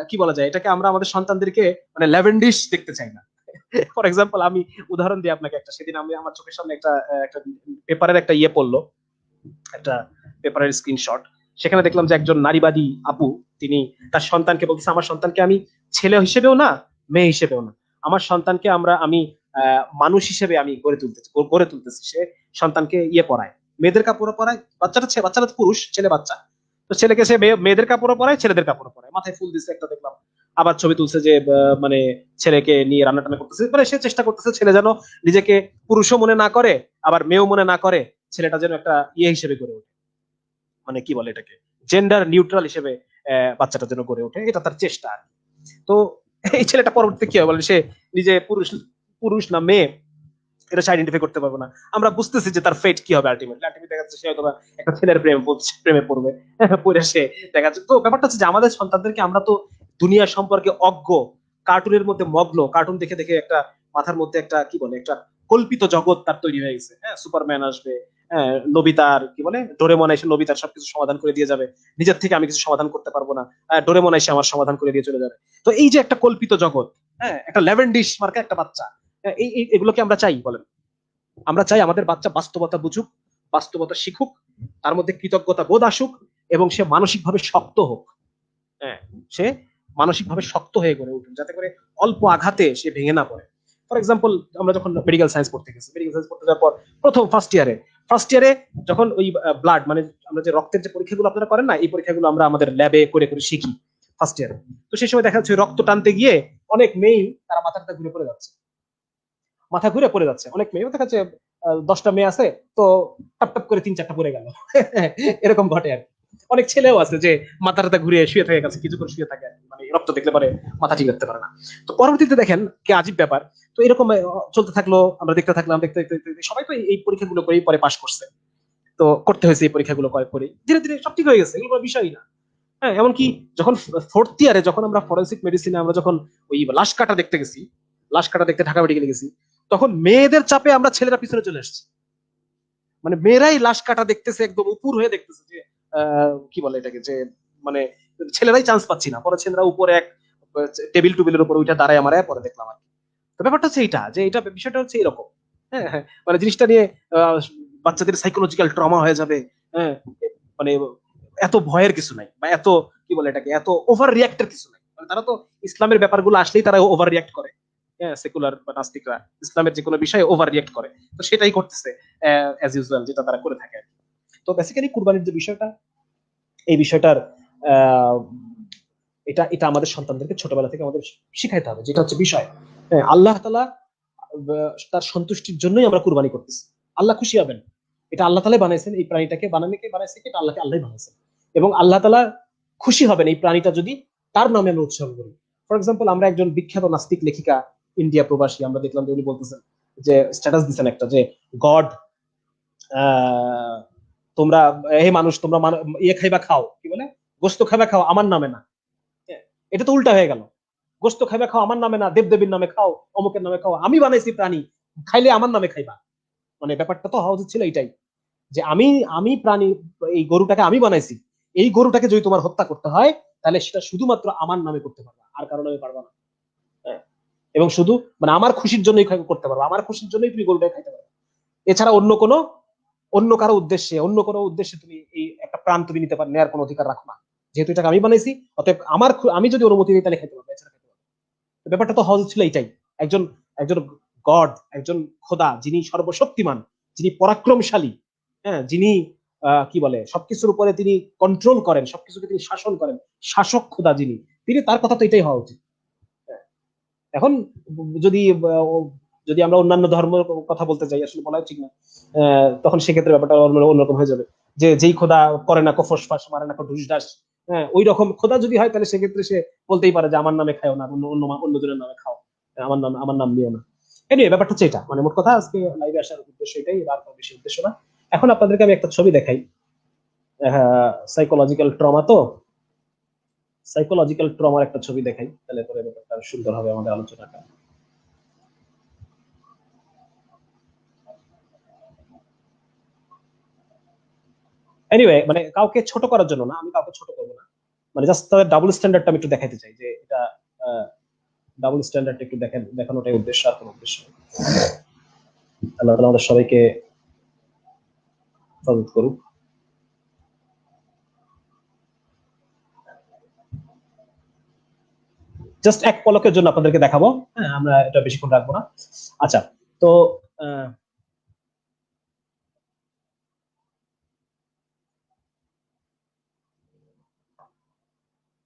কি বলা যায়, এটাকে আমরা আমাদের সন্তানদেরকে মানে ল্যাভেন্ডিশ দেখতে চাই না। ফর এক্সাম্পল, আমি উদাহরণ দিই আপনাকে একটা। সেদিন আমি আমার চোখের সামনে একটা পেপারের একটা ইয়ে পড়লো, একটা পেপারের স্ক্রিনশট। সেখানে দেখলাম যে একজন নারীবাদী আপু, তিনি তার সন্তানকে বলতেছে, আমার সন্তানকে আমি ছেলে হিসেবেও না, মেয়ে হিসেবেও না, আমার সন্তানকে আমি মানুষ হিসেবে আমি গড়ে তুলতেছি। সে সন্তানকে ইয়ে পড়ায়, মেয়েদের কাপড় পরায়, বাচ্চাটা তো পুরুষ, ছেলে বাচ্চা। তো ছেলেকে সে মেয়েদের কাপড় পরায়, ছেলেদের কাপড় পরায়, মাথায় ফুল দিচ্ছে একটা দেখলাম। আবার ছবি তুলছে যে মানে ছেলেকে নিয়ে রান্না টান্না করতেছে, মানে সে চেষ্টা করতেছে ছেলে যেন নিজেকে পুরুষও মনে না করে, আবার মেয়েও মনে না করে, ছেলেটা যেন একটা ইয়ে হিসেবে গড়ে ওঠে, মানে কি বলে এটাকে, জেন্ডার নিউট্রাল হিসেবে বাচ্চাটা যেন গড়ে ওঠে, এটা তার চেষ্টা। তো এই ছেলেটা পরবর্তীতে কি হবে বলে, সে নিজে পুরুষ পুরুষ না মেয়ে এটা সে আইডেন্টিফাই করতে পারবে না। আমরা বুঝতেছি যে তার ফেট কি হবে, আলটিমেটলি দেখা যাচ্ছে সে হয়তো একটা ছেলের প্রেমে পড়বে, পড়ে সে দেখা যাচ্ছে। তো ব্যাপারটা হচ্ছে যে আমাদের সন্তানদেরকে আমরা তো দুনিয়া সম্পর্কে অজ্ঞ, কার্টুনের মধ্যে মগ্ন, কার্টুন দেখে দেখে একটা মাথার মধ্যে একটা কি বলে, একটা কল্পিত জগৎ তার তৈরি হয়ে গেছে, হ্যাঁ, সুপারম্যান আসবে, হ্যাঁ, নবিতার কি বলে, ডোরেমন এসে নবিতার সবকিছু সমাধান করে দিয়ে যাবে, নিজের থেকে আমি কিছু সমাধান করতে পারবো না, ডোরেমন এসে আমার সমাধান করে দিয়ে চলে যাবে। তো এই যে একটা কল্পিত জগৎ, হ্যাঁ, একটা ল্যাভেন্ডিশ মার্কা একটা বাচ্চা, এগুলোকে আমরা চাই বলেন? আমরা চাই আমাদের বাচ্চা বাস্তবতা বুঝুক, বাস্তবতা শিখুক, তার মধ্যে কৃতজ্ঞতা বোধ আসুক, এবং সে মানসিকভাবে শক্ত হোক, হ্যাঁ, সে মানসিকভাবে শক্ত হয়ে গড়ে উঠুক, যাতে করে অল্প আঘাতে সে ভেঙে না পড়ে। ফর এক্সাম্পল, আমরা যখন মেডিকেল সায়েন্স পড়তে গেছি, মেডিকেল সায়েন্স পড়তে যাওয়ার পর প্রথম ফার্স্ট ইয়ারে যখন ওই ব্লাড, মানে আমরা যে রক্তের যে পরীক্ষাগুলো আপনারা করেন না, এই পরীক্ষাগুলো আমরা আমাদের ল্যাবে করে করে শিখি ফার্স্ট ইয়ারে। তো সেই সময় দেখা যাচ্ছে রক্ত টানতে গিয়ে অনেক মেয়েই তারা মাথাটা ঘুরে পড়ে যাচ্ছে, মাথা ঘুরে পড়ে যাচ্ছে। অনেক মেয়ে দেখা যাচ্ছে 10টা মেয়ে আছে, তো টপ টপ করে 3-4টা পড়ে গেল। এরকম ঘটে আর কি। অনেক ছেলেও আছে যে মাথাটা ঘুরে শুয়ে থাকে, কাছে কিছুক্ষণ শুয়ে থাকে, মানে রক্ত দেখলে পরে মাথা ঠিক রাখতে পারে না। তো পরবর্তীতে দেখেন কি আজীব ব্যাপার। তো এরকম চলতে থাকলো, আমরা দেখতে থাকলাম, দেখতে দেখতে দেখতে সবাই তো এই পরীক্ষাগুলো করেই পরে পাশ করছে। তো করতে হয়েছে এই পরীক্ষাগুলো করে ধীরে ধীরে সব ঠিক হয়ে গেছে, এগুলো কোনো বিষয়ই না। হ্যাঁ, এমনকি যখন ফোর্থ ইয়ারে যখন আমরা ফরেন্সিক মেডিসিনে আমরা যখন ওই লাশ কাটা দেখতে গেছি, লাশ কাটা দেখতে ঢাকা মেডিকেলে গেছি, তখন মেয়েদের চাপে আমরা ছেলেরা পিছনে চলে এসেছি। মানে মেয়েরাই লাশ কাটা দেখতেছে, একদম উপর হয়ে দেখতেছে যে কি বলে এটাকে, যে মানে ছেলেরাই চান্স পাচ্ছি না, পরে ছেলেরা উপরে এক টেবিলের উপর ওইটা দাঁড়ায় আমার পরে দেখলাম আর কি। তো ব্যাপারটা হচ্ছে এইটা, যে এটা বিষয়টা হচ্ছে এরকম। হ্যাঁ, হ্যাঁ, মানে জিনিসটা নিয়ে আহ, বাচ্চাদের সাইকোলজিক্যাল ট্রমা হয়ে যাবে, হ্যাঁ, মানে এত ভয়ের কিছু নাই, বা এত কি বলে এটাকে, এত ওভার রিয়াক্টের কিছু নাই। মানে তারা তো ইসলামের ব্যাপারগুলো আসলেই তারা ওভার রিয়াক্ট করে, হ্যাঁ, সেকুলার বা নাস্তিকরা ইসলামের যে কোনো বিষয়ে ওভার রিয়াক্ট করে। তো সেটাই করতেছে অ্যাজ ইউজুয়াল, যেটা তারা করে থাকে আর কি। তো বেসিক্যালি কুরবানির যে বিষয়টা, এই বিষয়টার আহ, এটা এটা আমাদের সন্তানদেরকে ছোটবেলা থেকে আমাদের শিখাইতে হবে, যেটা হচ্ছে বিষয়। হ্যাঁ, আল্লাহ তাআলা তার সন্তুষ্টির জন্যই আমরা কুরবানি করতেছি, আল্লাহ খুশি হবেন। এটা আল্লাহ তাআলাই বানাইছেন, এই প্রাণীটাকে কে বানাইছে, এটা আল্লাহ বানাইছেন। এবং আল্লাহ তাআলা খুশি হবেন এই প্রাণীটা যদি তার নামে আমরা উৎসর্গ করি। ফর এক্সাম্পল, আমরা একজন বিখ্যাত নাস্তিক লেখিকা, ইন্ডিয়া প্রবাসী, আমরা দেখলাম যে উনি বলতেছেন যে স্ট্যাটাস দিচ্ছেন একটা যে গড, তোমরা হে মানুষ তোমরা ইয়ে খাইবা খাও, কি বলে, গোস্ত খাইবা খাও আমার নামে না। এটা তো উল্টা হয়ে গেল, গোস্ত খাইবা খাও আমার নামে না, দেবদেবীর নামে খাও, অমুকের নামে খাও, আমি বানাইছি প্রাণী, খাইলে আমার নামে খাইবা। মানে ব্যাপারটা তো হওয়া উচিত ছিল এটাই, যে আমি আমি প্রাণী, এই গরুটাকে আমি বানাইছি, এই গরুটাকে যদি তোমার হত্যা করতে হয় তাহলে সেটা শুধুমাত্র আমার নামে করতে পারবা, আর কারো নামে পারবা না। হ্যাঁ, এবং শুধু মানে আমার খুশির জন্যই করতে পারবা, আমার খুশির জন্যই তুমি গরুটাকে খাইতে পারবে, এছাড়া অন্য কারো উদ্দেশ্যে, অন্য কোনো উদ্দেশ্যে তুমি এই একটা প্রাণ তুমি নিতে পার, নেওয়ার কোনো অধিকার রাখো না। যেহেতু এটাকে আমি বানাইছি, অতএব আমি যদি অনুমতি দিই তাহলে খেতে পারবো, এছাড়া খেতে পারবো। ব্যাপারটা তো হওয়া ছিল এটাই। একজন একজন গড, একজন খোদা, যিনি সর্বশক্তিমান, যিনি পরাক্রমশালী, হ্যাঁ, যিনি কি বলে সবকিছুর উপরে তিনি কন্ট্রোল করেন, সবকিছুকে তিনি শাসন করেন, শাসক খোদা যিনি, তিনি, তার কথা তো এটাই হওয়া উচিত। এখন যদি যদি আমরা অন্যান্য ধর্মের কথা বলতে চাই, আসলে বলা ঠিক না, তখন সেক্ষেত্রে ব্যাপারটা অন্যরকম হয়ে যাবে, যে যেই খোদা করে না কো ফোসফাস, মারে না কো ঢুস ঢাস, হ্যাঁ, ওই রকম খোদা যদি হয় তাহলে সেক্ষেত্রে সে বলতেই পারে যে আমার নামে খাও না, অন্য অন্য অন্যজনের নামে খাও, আমার নাম নিও না। এনিওয়ে, ব্যাপারটা হচ্ছে এটা, মানে মোট কথা আজকে লাইভে আসার উদ্দেশ্য এটাই, আর কোনো বেশি উদ্দেশ্য না। এখন আপনাদেরকে আমি একটা ছবি দেখাই, সাইকোলজিক্যাল ট্রমা, তো সাইকোলজিক্যাল ট্রমার একটা ছবি দেখাই, তাহলে পরে ব্যাপারটা আরো সুন্দর হবে আমাদের আলোচনাটা। এনিওয়ে, মানে কাউকে ছোট করার জন্য না, আমি কাউকে ছোট করবো না, মানে জাস্ট তাদের ডাবল স্ট্যান্ডার্ডটা আমি একটু দেখাতে চাই, যে এটা ডাবল স্ট্যান্ডার্ড একটু দেখানোটাই উদ্দেশ্য, আর কোনো উদ্দেশ্য নেই। আল্লাহ তাআলা আমাদের সবাইকে হেফাজত করুক। জাস্ট এক পলকের জন্য আপনাদেরকে দেখাবো, হ্যাঁ, আমরা এটা বেশিক্ষণ রাখবো না। আচ্ছা, তো আহ,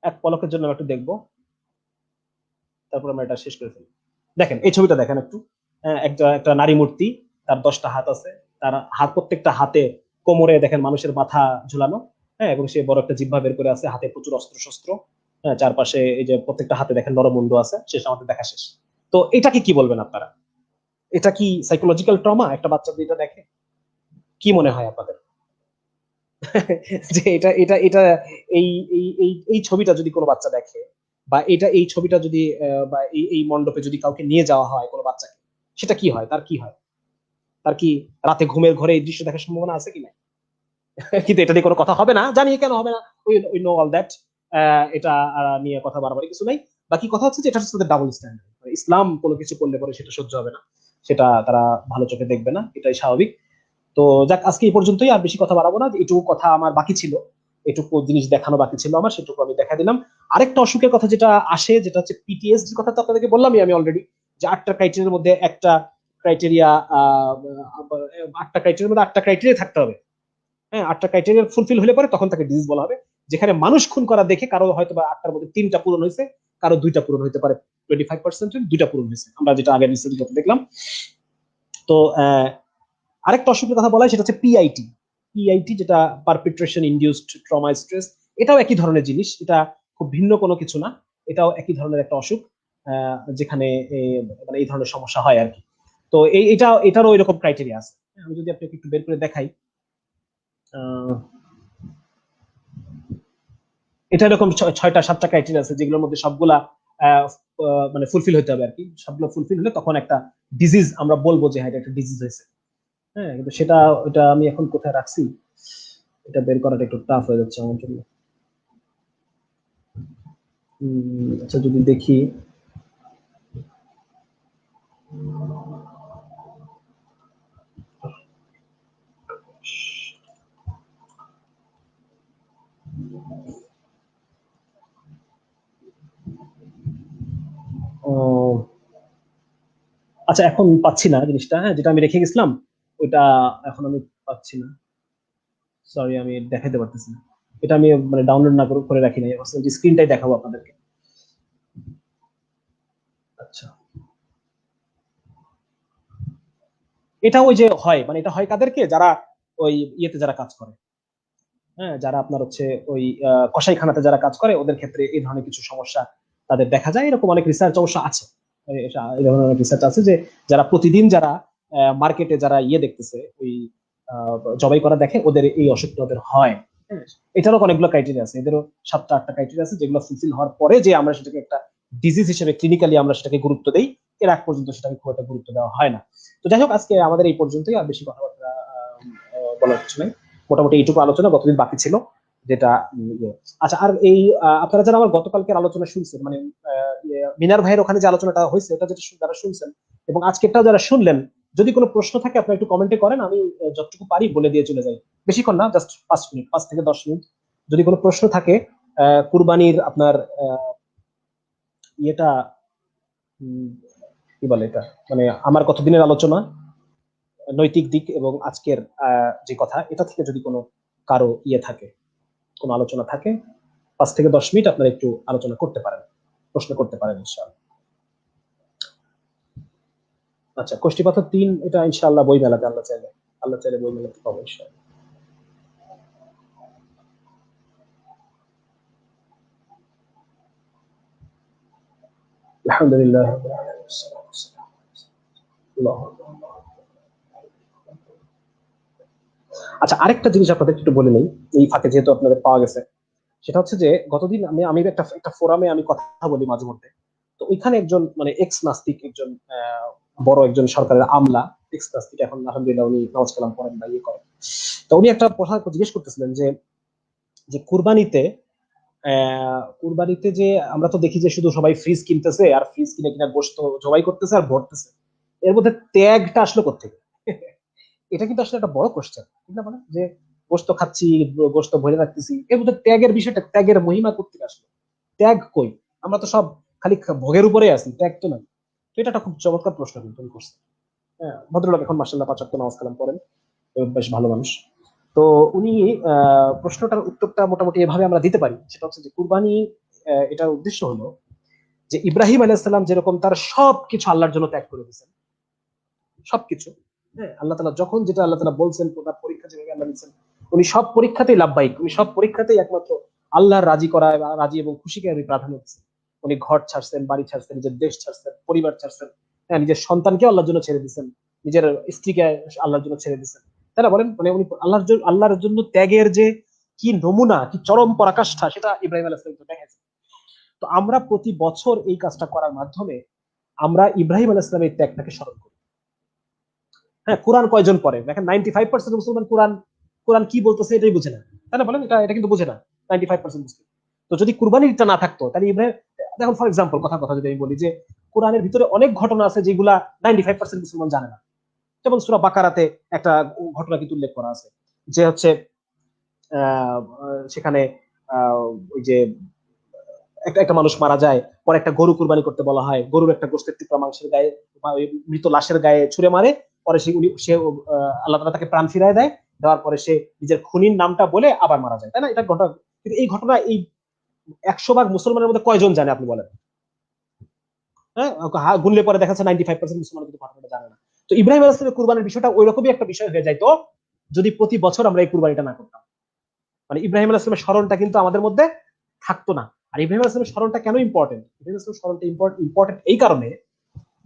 এক পলকের জন্য আমরা একটু দেখবো, তারপর আমরা এটা শেষ করে ফেলবো। দেখেন এই ছবিটা দেখেন একটু, একটা একটা নারী মূর্তি, তার 10টা হাত আছে, তার হাত, প্রত্যেকটা হাতে কোমরে দেখেন মানুষের মাথা ঝুলানো, হ্যাঁ, এবং সে বড় একটা জিহ্বা বের করে আছে, হাতে প্রচুর অস্ত্র শস্ত্র, হ্যাঁ, চারপাশে এই যে প্রত্যেকটা হাতে দেখেন নরমুন্ড আছে, শেষ আমাদের দেখা শেষ। তো এটাকে কি বলবেন আপনারা? এটা কি সাইকোলজিক্যাল ট্রমা? একটা বাচ্চা যদি এটা দেখে, কি মনে হয় আপনাদের? যে এটা এটা এটা এই এই এই এই ছবিটা যদি কোনো বাচ্চা দেখে, বা এই ছবিটা যদি বা এই মণ্ডপে যদি কাউকে নিয়ে যাওয়া হয় কোনো বাচ্চাকে, সেটা কি হয়, তার কি হয়? তার কি রাতে ঘুমের ঘরে এই দৃশ্য দেখার সম্ভাবনা আছে কি না? কিন্তু এটা নিয়ে কোনো কথা হবে না, জানি কেন হবে না, উই নো অল দ্যাট। এটা নিয়ে কথা বাড়াবাড়ি কিছু নাই। বাকি কথা হচ্ছে যে এটা হচ্ছে ডাবল স্ট্যান্ডার্ড, ইসলাম কোনো কিছু করলে পরে সেটা সহ্য হবে না, সেটা তারা ভালো চোখে দেখবে না, এটাই স্বাভাবিক। তো যাক, আজকে এই পর্যন্তই, আর বেশি কথা বাড়াবো না, এটুকু কথা আমার বাকি ছিল, এটুকু জিনিস দেখানো বাকি ছিল আমার, সেটুকু আমি দেখা দিলাম। আরেকটা অসুখের কথা যেটা আসে, যেটা হচ্ছে পিটিএসডির কথা, তো আপনাদেরকে বললামই আমি অলরেডি, যে 8টা ক্রাইটেরিয়ার মধ্যে একটা ক্রাইটেরিয়া, 8টা ক্রাইটেরিয়ার মধ্যে 8টা ক্রাইটেরিয়া থাকতে হবে। হ্যাঁ, 8টা ক্রাইটেরিয়া ফুলফিল হলে পরে তখন তাকে ডিজিজ বলা হবে। যেখানে মানুষ খুন করা দেখে কারো হয়তো বা 8টার মধ্যে 3টা পূরণ হয়েছে, কারো 2টা পূরণ হতে পারে, 25% 2টা পূরণ হয়েছে, আমরা যেটা আগের রিসার্চ দেখলাম। তো আরেকটা অসুখের কথা বলা হয়, সেটা হচ্ছে পিআইটি। পিআইটি, যেটা পারপিট্রেশন ইনডিউসড ট্রমা স্ট্রেস, এটাও একই ধরনের জিনিস, এটা খুব ভিন্ন কোনো কিছু না, এটাও একই ধরনের একটা অসুখ, যেখানে মানে এই ধরনের সমস্যা হয় আর কি। তো এটারও এরকম ক্রাইটেরিয়া আছে। আমি যদি আপনাকে একটু বের করে দেখাই, আহ, এটা এরকম 6টা 7টা ক্রাইটেরিয়া আছে, যেগুলোর মধ্যে সবগুলা আহ, মানে ফুলফিল হতে হবে আর কি, সবগুলো ফুলফিল হলে তখন একটা ডিজিজ আমরা বলবো যে হ্যাঁ এটা একটা ডিজিজ হয়েছে। হ্যাঁ, কিন্তু সেটা, এটা আমি এখন কোথায় রাখছি, এটা বের করাটা একটু টাফ হয়ে যাচ্ছে আমার জন্য। আচ্ছা, যদি দেখি, ও আচ্ছা, এখন পাচ্ছি না জিনিসটা, হ্যাঁ, যেটা আমি রেখে গেছিলাম ওইটা এখন আমি পাচ্ছি না, সরি, আমি দেখাতে পারতেছি না। এটা আমি মানে ডাউনলোড না করে করে রাখি নাই, স্ক্রিনটাই দেখাবো আপনাদেরকে। আচ্ছা, এটা ওই যে হয়, মানে এটা হয় কাদেরকে, যারা ওই ইয়েতে যারা কাজ করে, হ্যাঁ, যারা আপনার হচ্ছে ওই কসাইখানাতে যারা কাজ করে, ওদের ক্ষেত্রে এই ধরনের কিছু সমস্যা তাদের দেখা যায়, এরকম অনেক রিসার্চ অবশ্য আছে, এই ধরনের অনেক রিসার্চ আছে যে যারা প্রতিদিন যারা মার্কেটে যারা দেখতেছে ওই জবাই করা দেখে ওদের এই অসুখটা ওদের হয়। হ্যাঁ, এটারও অনেকগুলো ক্রাইটেরিয়া আছে, এদেরও 7টা 8টা ক্রাইটেরিয়া আছে যেগুলো ফুলফিল হওয়ার পরে যে আমরা সেটাকে একটা ডিজিজ হিসেবে ক্লিনিক্যালি আমরা সেটাকে গুরুত্ব দেই, এর আগ পর্যন্ত সেটাকে খুব একটা গুরুত্ব দেওয়া হয় না। তো যাই হোক, আজকে আমাদের এই পর্যন্তই, আর বেশি কথাবার্তা বলার কিছু নেই। মোটামুটি এইটুকু আলোচনা গতদিন বাকি ছিল যেটা আচ্ছা। আর এই আপনারা যারা আমার গতকালকের আলোচনা শুনছেন, মানে মিনার ভাইয়ের ওখানে যে আলোচনাটা হয়েছে ওটা যেটা যারা শুনছেন এবং আজকেরটাও যারা শুনলেন, যদি কোনো প্রশ্ন থাকে আপনারা একটু কমেন্টে করেন, আমি যতটুকু পারি বলে দিয়ে চলে যাই। বেশিক্ষণ না, জাস্ট 5 মিনিট, 5 থেকে 10 মিনিট। যদি কোনো প্রশ্ন থাকে কুরবানির আপনার ইয়েটা কি বলে এটা, মানে আমার কতদিনের আলোচনা, নৈতিক দিক এবং আজকের যে কথা, এটা থেকে যদি কোনো কারো থাকে, কোনো আলোচনা থাকে, 5 থেকে 10 মিনিট আপনারা একটু আলোচনা করতে পারেন, প্রশ্ন করতে পারেন ইনশাআল্লাহ। আচ্ছা, কোষ্ঠী পাথর 3 এটা ইনশাআল্লাহ বই মেলাতে, আল্লাহ চাইলে বই মেলাতে পাবো ইনশাআল্লাহ। আলহামদুলিল্লাহ। আচ্ছা, আরেকটা জিনিস আপনাদের একটু বলে নেই এই ফাঁকে, যেহেতু আপনাদের পাওয়া গেছে, সেটা হচ্ছে যে গতদিন আমি আমি একটা একটা ফোরামে আমি কথা বলি মাঝে মধ্যে। তো ওইখানে একজন মানে এক্স নাস্তিক, একজন বড় একজন সরকারের আমলা, এক্স নাস্তিক, এখন আলহামদুলিল্লাহ উনি নামাজ কালাম পড়েন বা ইয়ে করেন। তো উনি একটা প্রশ্ন জিজ্ঞেস করতেছিলেন যে যে কুরবানিতে যে আমরা তো দেখি যে শুধু সবাই ফ্রিজ কিনতেছে আর ফ্রিজ কিনে কিনা গোশত জবাই করতেছে আর ভরতেছে, এর মধ্যে ত্যাগটা আসলো কোত্থেকে? এটা কিন্তু আসলে একটা বড় কোশ্চেন, ঠিক না? মানে যে গোশত খাচ্ছি, গোশত ভরে রাখতেছি, এর মধ্যে ত্যাগের বিষয়টা, ত্যাগের মহিমা কোত্থেকে আসলো? ত্যাগ কই? আমরা তো সব খালি ভোগের উপরে আছি, ত্যাগ তো নাই। তো এটা একটা খুব চমৎকার প্রশ্ন কিন্তু উনি করছেন। হ্যাঁ, ভদ্রলোক এখন মাসাল্লাহ 5 ওয়াক্ত নামাজ কালাম পড়েন, বেশ ভালো মানুষ। তো উনি প্রশ্নটার উত্তরটা মোটামুটি এভাবে আমরা দিতে পারি, সেটা হচ্ছে যে কুরবানি এটার উদ্দেশ্য হলো যে ইব্রাহিম আলাইহিস সালাম যেরকম তার সবকিছু আল্লাহর জন্য ত্যাগ করে দিয়েছেন, সবকিছু। হ্যাঁ, আল্লাহ তালা যখন যেটা আল্লাহ তালা বলছেন, তার পরীক্ষা যেভাবে আল্লাহ নিচ্ছেন, উনি সব পরীক্ষাতেই লাভবাহিক, উনি সব পরীক্ষাতেই একমাত্র আল্লাহর রাজি করা, রাজি এবং খুশিকে উনি প্রাধান্য দিচ্ছেন। উনি ঘর ছাড়ছেন, বাড়ি ছাড়ছেন, নিজের দেশ ছাড়ছেন, পরিবার ছাড়ছেন, হ্যাঁ, নিজের সন্তানকে আল্লাহর জন্য ছেড়ে দিচ্ছেন, নিজের স্ত্রীকে আল্লাহর জন্য ছেড়ে দিচ্ছেন। তাই না বলেন? মানে উনি আল্লাহর জন্য ত্যাগের যে কি নমুনা, কি চরম পরাকাষ্ঠা, সেটা ইব্রাহিম আলাইহিস সালাম দেখাইছেন। তো আমরা প্রতি বছর এই কাজটা করার মাধ্যমে আমরা ইব্রাহিম আলাইহিস সালামের ত্যাগটাকে স্মরণ করি। হ্যাঁ, কোরআন কয়জন পড়ে দেখেন? 95% মুসলমান কোরআন কোরআন কি বলতেছে এটাই বুঝে না, তাই না বলেন? এটা এটা কিন্তু বুঝে না 95% মুসলিম। তো যদি কুরবানিটা না থাকতো তাহলে ইব্রাহিম, দেখুন ফর এক্সাম্পল, কথা কথা যদি আমি বলি যে কোরআনের ভিতরে অনেক ঘটনা আছে যেগুলা 95% মুসলমান জানে না। যেমন সূরা বাকারাতে একটা ঘটনা কিন্তু উল্লেখ করা আছে যে হচ্ছে সেখানে ওই যে একটা একটা মানুষ মারা যায়, পরে একটা গরু কুরবানি করতে বলা হয়, গরুর একটা গোস্তের টুকরা মাংসের গায়ে বা ওই মৃত লাশের গায়ে ছুঁড়ে মারে, পরে সে আল্লাহ তাআলা তাকে প্রাণ ফিরায় দেয়, দেওয়ার পরে সে নিজের খুনির নামটা বলে আবার মারা যায়, তাই না? এটা ঘটনা। কিন্তু এই ঘটনা এই 100 ভাগ মুসলমানের মধ্যে কয়জন জানে আপনি বলেন? হ্যাঁ, গুনলে পরে দেখা যাচ্ছে 95% মুসলমান কিন্তু ঘটনাটা জানে না। তো ইব্রাহিম আলাইহিস সালামের কুরবানির বিষয়টা ওইরকমই একটা বিষয় হয়ে যাইতো যদি প্রতি বছর আমরা এই কুরবানিটা না করতাম। মানে ইব্রাহিম আলাইহিস সালামের স্মরণটা কিন্তু আমাদের মধ্যে থাকতো না। আর ইব্রাহিম আলাইহিস সালামের স্মরণটা কেন ইম্পর্টেন্ট? ইব্রাহিম আলাইহিস সালামের স্মরণটা ইম্পর্টেন্ট এই কারণে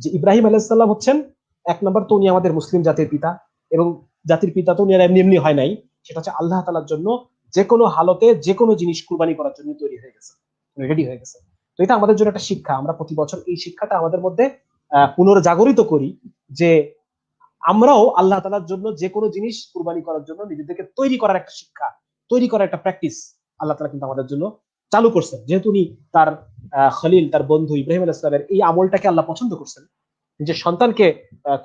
যে ইব্রাহিম আলাইহিস সালাম হচ্ছেন এক নম্বর তো উনি আমাদের মুসলিম জাতির পিতা, এবং জাতির পিতা তো উনি আর এমনি এমনি হয় নাই, সেটা হচ্ছে আল্লাহ তাআলার জন্য যে কোনো হালতে যে কোনো জিনিস কুরবানি করার জন্য তৈরি হয়ে গেছে, রেডি হয়ে গেছে। তো এটা আমাদের জন্য একটা শিক্ষা, আমরা প্রতি বছর এই শিক্ষাটা আমাদের মধ্যে পুনর্জাগরিত করি যে আমরাও আল্লাহ তাআলার জন্য যে কোনো জিনিস কুরবানি করার জন্য নিজেদেরকে তৈরি করার একটা শিক্ষা, তৈরি করার একটা প্র্যাকটিস আল্লাহ তাআলা কিন্তু আমাদের জন্য চালু করছেন। যেহেতু উনি তার খলিল, তার বন্ধু ইব্রাহিম আলাইহিস সালামের এই আমলটাকে আল্লাহ পছন্দ করছেন, নিজের সন্তানকে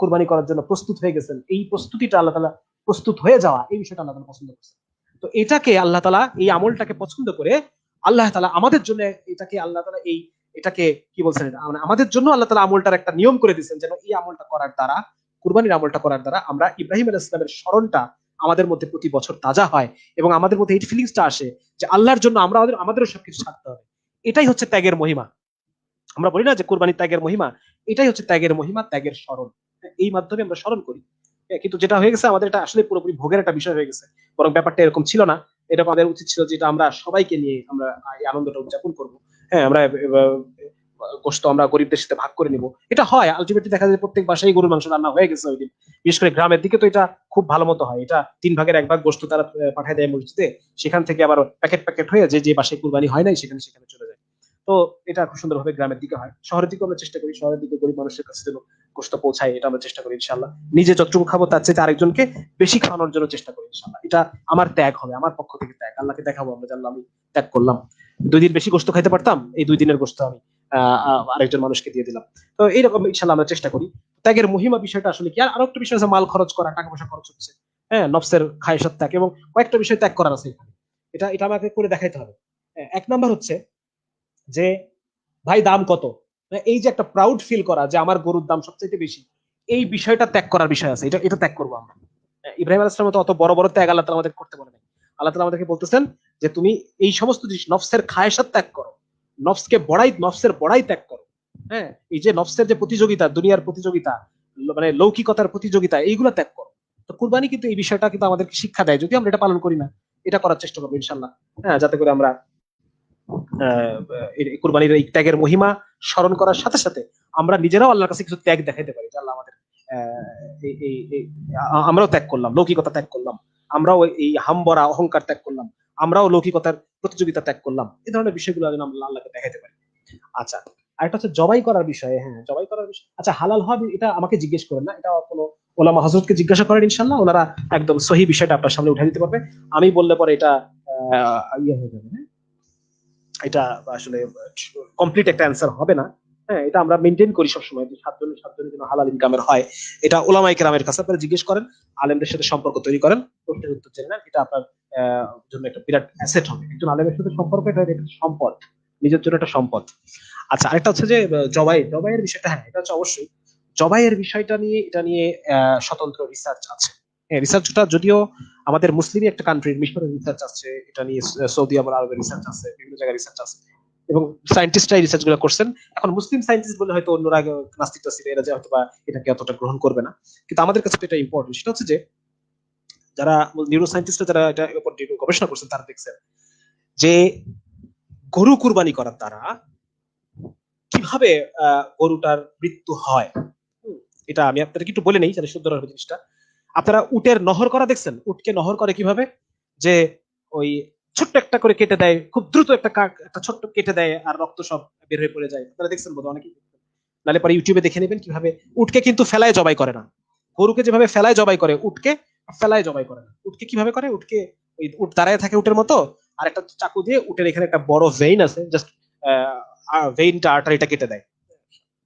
কুরবানি করার জন্য প্রস্তুত হয়ে গেছেন, এই প্রস্তুতিটা আল্লাহ তাআলা, প্রস্তুত হয়ে যাওয়া, এই বিষয়টা আল্লাহ তাআলা পছন্দ করছেন। তো এটাকে আল্লাহ তাআলা, এই আমলটাকে পছন্দ করে আল্লাহ তাআলা আমাদের জন্য এটাকে, আল্লাহ তাআলা এটাকে কি বলছেন, মানে আমাদের জন্য আল্লাহ তাআলা আমলটার একটা নিয়ম করে দিয়েছেন, যেন এই আমলটা করার দ্বারা, কুরবানির আমলটা করার দ্বারা আমরা ইব্রাহিম আলাইহিস সালামের স্মরণটা আমাদের মধ্যে প্রতি বছর তাজা হয় এবং আমাদের মধ্যে এই ফিলিংসটা আসে যে আল্লাহর জন্য আমরা আমাদেরও সবকিছু ছাড়তে হবে। এটাই হচ্ছে ত্যাগের মহিমা। আমরা বলি না যে কোরবানি ত্যাগের মহিমা, এটাই হচ্ছে ত্যাগের মহিমা, ত্যাগের স্মরণ। এই মাধ্যমে আমরা স্মরণ করি। কিন্তু যেটা হয়ে গেছে আমাদের, এটা আসলে পুরোপুরি ভোগের একটা বিষয় হয়ে গেছে, বরং ব্যাপারটা এরকম ছিল না। এটা আমাদের উচিত ছিল যেটা আমরা সবাইকে নিয়ে আমরা এই আনন্দটা উদযাপন করবো। হ্যাঁ, আমরা গোশত আমরা গরিবদের সাথে ভাগ করে নিব, এটা হয় আলটিমেটলি। দেখা যায় প্রত্যেক বাসায় গরুর মাংস রান্না হয়ে গেছে ওই দিন। বিশেষ করে গ্রামের দিকে তো এটা খুব ভালো মতো হয়। এটা 3 ভাগের 1 ভাগ গোশত তারা পাঠায় দেয় মসজিদে, সেখান থেকে আবার প্যাকেট প্যাকেট হয়ে যে যে বাসায় কুরবানি হয় নাই সেখানে সেখানে চলে যায়। তো এটা খুব সুন্দরভাবে গ্রামের দিকে হয়। শহরের দিকে আমরা চেষ্টা করি শহরের দিকে গরিব মানুষের কাছে যেন গোশত পৌঁছায়, এটা আমরা চেষ্টা করি ইনশাআল্লাহ। নিজে যতটুকু খাবো তার চেয়ে আরেকজনকে বেশি খাওয়ানোর জন্য চেষ্টা করি ইনশাআল্লাহ। এটা আমার ত্যাগ হবে, আমার পক্ষ থেকে ত্যাগ। আল্লাহকে দেখাবো আমরা, জানলাম আমি ত্যাগ করলাম। 2 দিন বেশি গোশত খাইতে পারতাম, এই 2 দিনের গোশত আমি আরেকজন মানুষকে দিয়ে দিলাম। তো এইরকম ইনশাআল্লাহ আমরা চেষ্টা করি। ত্যাগের মহিমা বিষয়টা আসলে কি, আর আরো একটা বিষয় আছে মাল খরচ করা, টাকা পয়সা খরচ হচ্ছে, হ্যাঁ, নফসের খায়সাত ত্যাগ, এবং কয়েকটা বিষয় ত্যাগ করার আছে এখানে। এটা এটা আমাকে করে দেখাইতে হবে। 1 নাম্বার হচ্ছে যে ভাই দাম কত, এই যে একটা প্রাউড ফিল করা যে আমার গরুর দাম সবচেয়ে বেশি, এই বিষয়টা ত্যাগ করার বিষয় আছে, এটা এটা ত্যাগ করবো আমরা। ইব্রাহিম আলাইহিস সালাম তো অত বড় বড় ত্যাগ আল্লাহ তাআলা আমাদের করতে বলে নাই। আল্লাহ তাআলা আমাদেরকে বলতেছেন যে তুমি এই সমস্ত জিনিস নফসের খায়সাত ত্যাগ করো, নফসের বড়াই ত্যাগ করো। হ্যাঁ, এই যে নফসের যে প্রতিযোগিতা, দুনিয়ার প্রতিযোগিতা, মানে লৌকিকতার প্রতিযোগিতা, এইগুলো ত্যাগ করো। তো কুরবানি কিন্তু এই বিষয়টা কিন্তু আমাদেরকে শিক্ষা দেয়, যদি আমরা এটা পালন করি না। এটা করার চেষ্টা করবো ইনশাল্লাহ, হ্যাঁ, যাতে করে আমরা কুরবানির এই ত্যাগের মহিমা স্মরণ করার সাথে সাথে আমরা নিজেরাও আল্লাহর কাছে কিছু ত্যাগ দেখাইতে পারি, যে আল্লাহ আমাদের আমরাও ত্যাগ করলাম, লৌকিকতা ত্যাগ করলাম, আমরাও এই হামবরা অহংকার ত্যাগ করলাম, আমরাও লৌকিকতার প্রতিযোগিতা ত্যাগ করলাম। এই ধরনের বিষয়গুলো যেন আমরা আল্লাহকে দেখাইতে পারি। আচ্ছা, আরেকটা হচ্ছে জবাই করার বিষয়ে। হ্যাঁ, জবাই করার বিষয়, আচ্ছা, হালাল হবে এটা আমাকে জিজ্ঞেস করেন না, এটা কোনো ওলামা হযরতকে জিজ্ঞাসা করেন, ইনশাআল্লাহ ওনারা একদম সহি বিষয়টা আপনার সামনে উঠে দিতে পারবে। আমি বললে পরে এটা ইয়ে হয়ে যাবে, এটা আসলে কমপ্লিট একটা অ্যান্সার হবে না। হ্যাঁ, এটা আমরা মেনটেন করি সবসময় যে সাতজনের জন্য হালাল ইনকামের হয়। এটা ওলামায়ে কেরামের কাছে আপনারা জিজ্ঞেস করেন, আলেমদের সাথে সম্পর্ক তৈরি করেন, প্রশ্নের উত্তর জেনে নেন, এটা আপনার জন্য একটা বিরাট অ্যাসেট হবে। একজন আলেমের সাথে সম্পর্ক, এটা একটা সম্পদ, নিজের জন্য একটা সম্পদ। আচ্ছা, আরেকটা হচ্ছে যে জবাইয়ের বিষয়টা, হ্যাঁ, এটা হচ্ছে অবশ্যই জবাইয়ের বিষয়টা নিয়ে, এটা নিয়ে স্বতন্ত্র রিসার্চ আছে। হ্যাঁ, রিসার্চটা যদিও আমাদের মুসলিমই একটা কান্ট্রি, মিশরের রিসার্চ আছে এটা নিয়ে, সৌদি আরবের রিসার্চ আছে, বিভিন্ন জায়গায় রিসার্চ আছে, এবং সায়েন্টিস্টরাই রিসার্চ গুলো করছেন। এখন মুসলিম সায়েন্টিস্ট বলে হয়তো অন্যরা নাস্তিক টাস্তিক এরা যে হয়তো বা এটাকে অতটা গ্রহণ করবে না, কিন্তু আমাদের কাছে এটা ইম্পর্টেন্ট। সেটা হচ্ছে যে যারা নিউরো সায়েন্টিস্টরা যারা এটা উপর গবেষণা করছেন, তারা দেখছেন যে গরু কুরবানি করার দ্বারা কিভাবে গরুটার মৃত্যু হয়। এটা আমি আপনাদেরকে একটু বলে নেই যাতে সুন্দর হবে জিনিসটা। আপনারা উটের নহর করা দেখছেন? উটকে নহর করে কিভাবে, যে ওই ছোট্ট একটা করে কেটে দেয়, খুব দ্রুত একটা ছোট্ট কেটে দেয়, আর রক্ত সব বের হয়ে পড়ে যায়। আপনারা দেখছেন বোধহয় অনেকেই, নাহলে পরে ইউটিউবে দেখে নেবেন কিভাবে। উটকে কিন্তু ফেলায় জবাই করে না, গরুকে যেভাবে ফেলায় জবাই করে, উটকে ফেলায় জবাই করে না। উটকে কিভাবে করে, উটকে ওই উট দাঁড়ায় থাকে উটের মতো, আর একটা চাকু দিয়ে উটের এখানে একটা বড় ভেইন আছে, জাস্ট ভেইনটা, আর্টারিটা কেটে দেয়।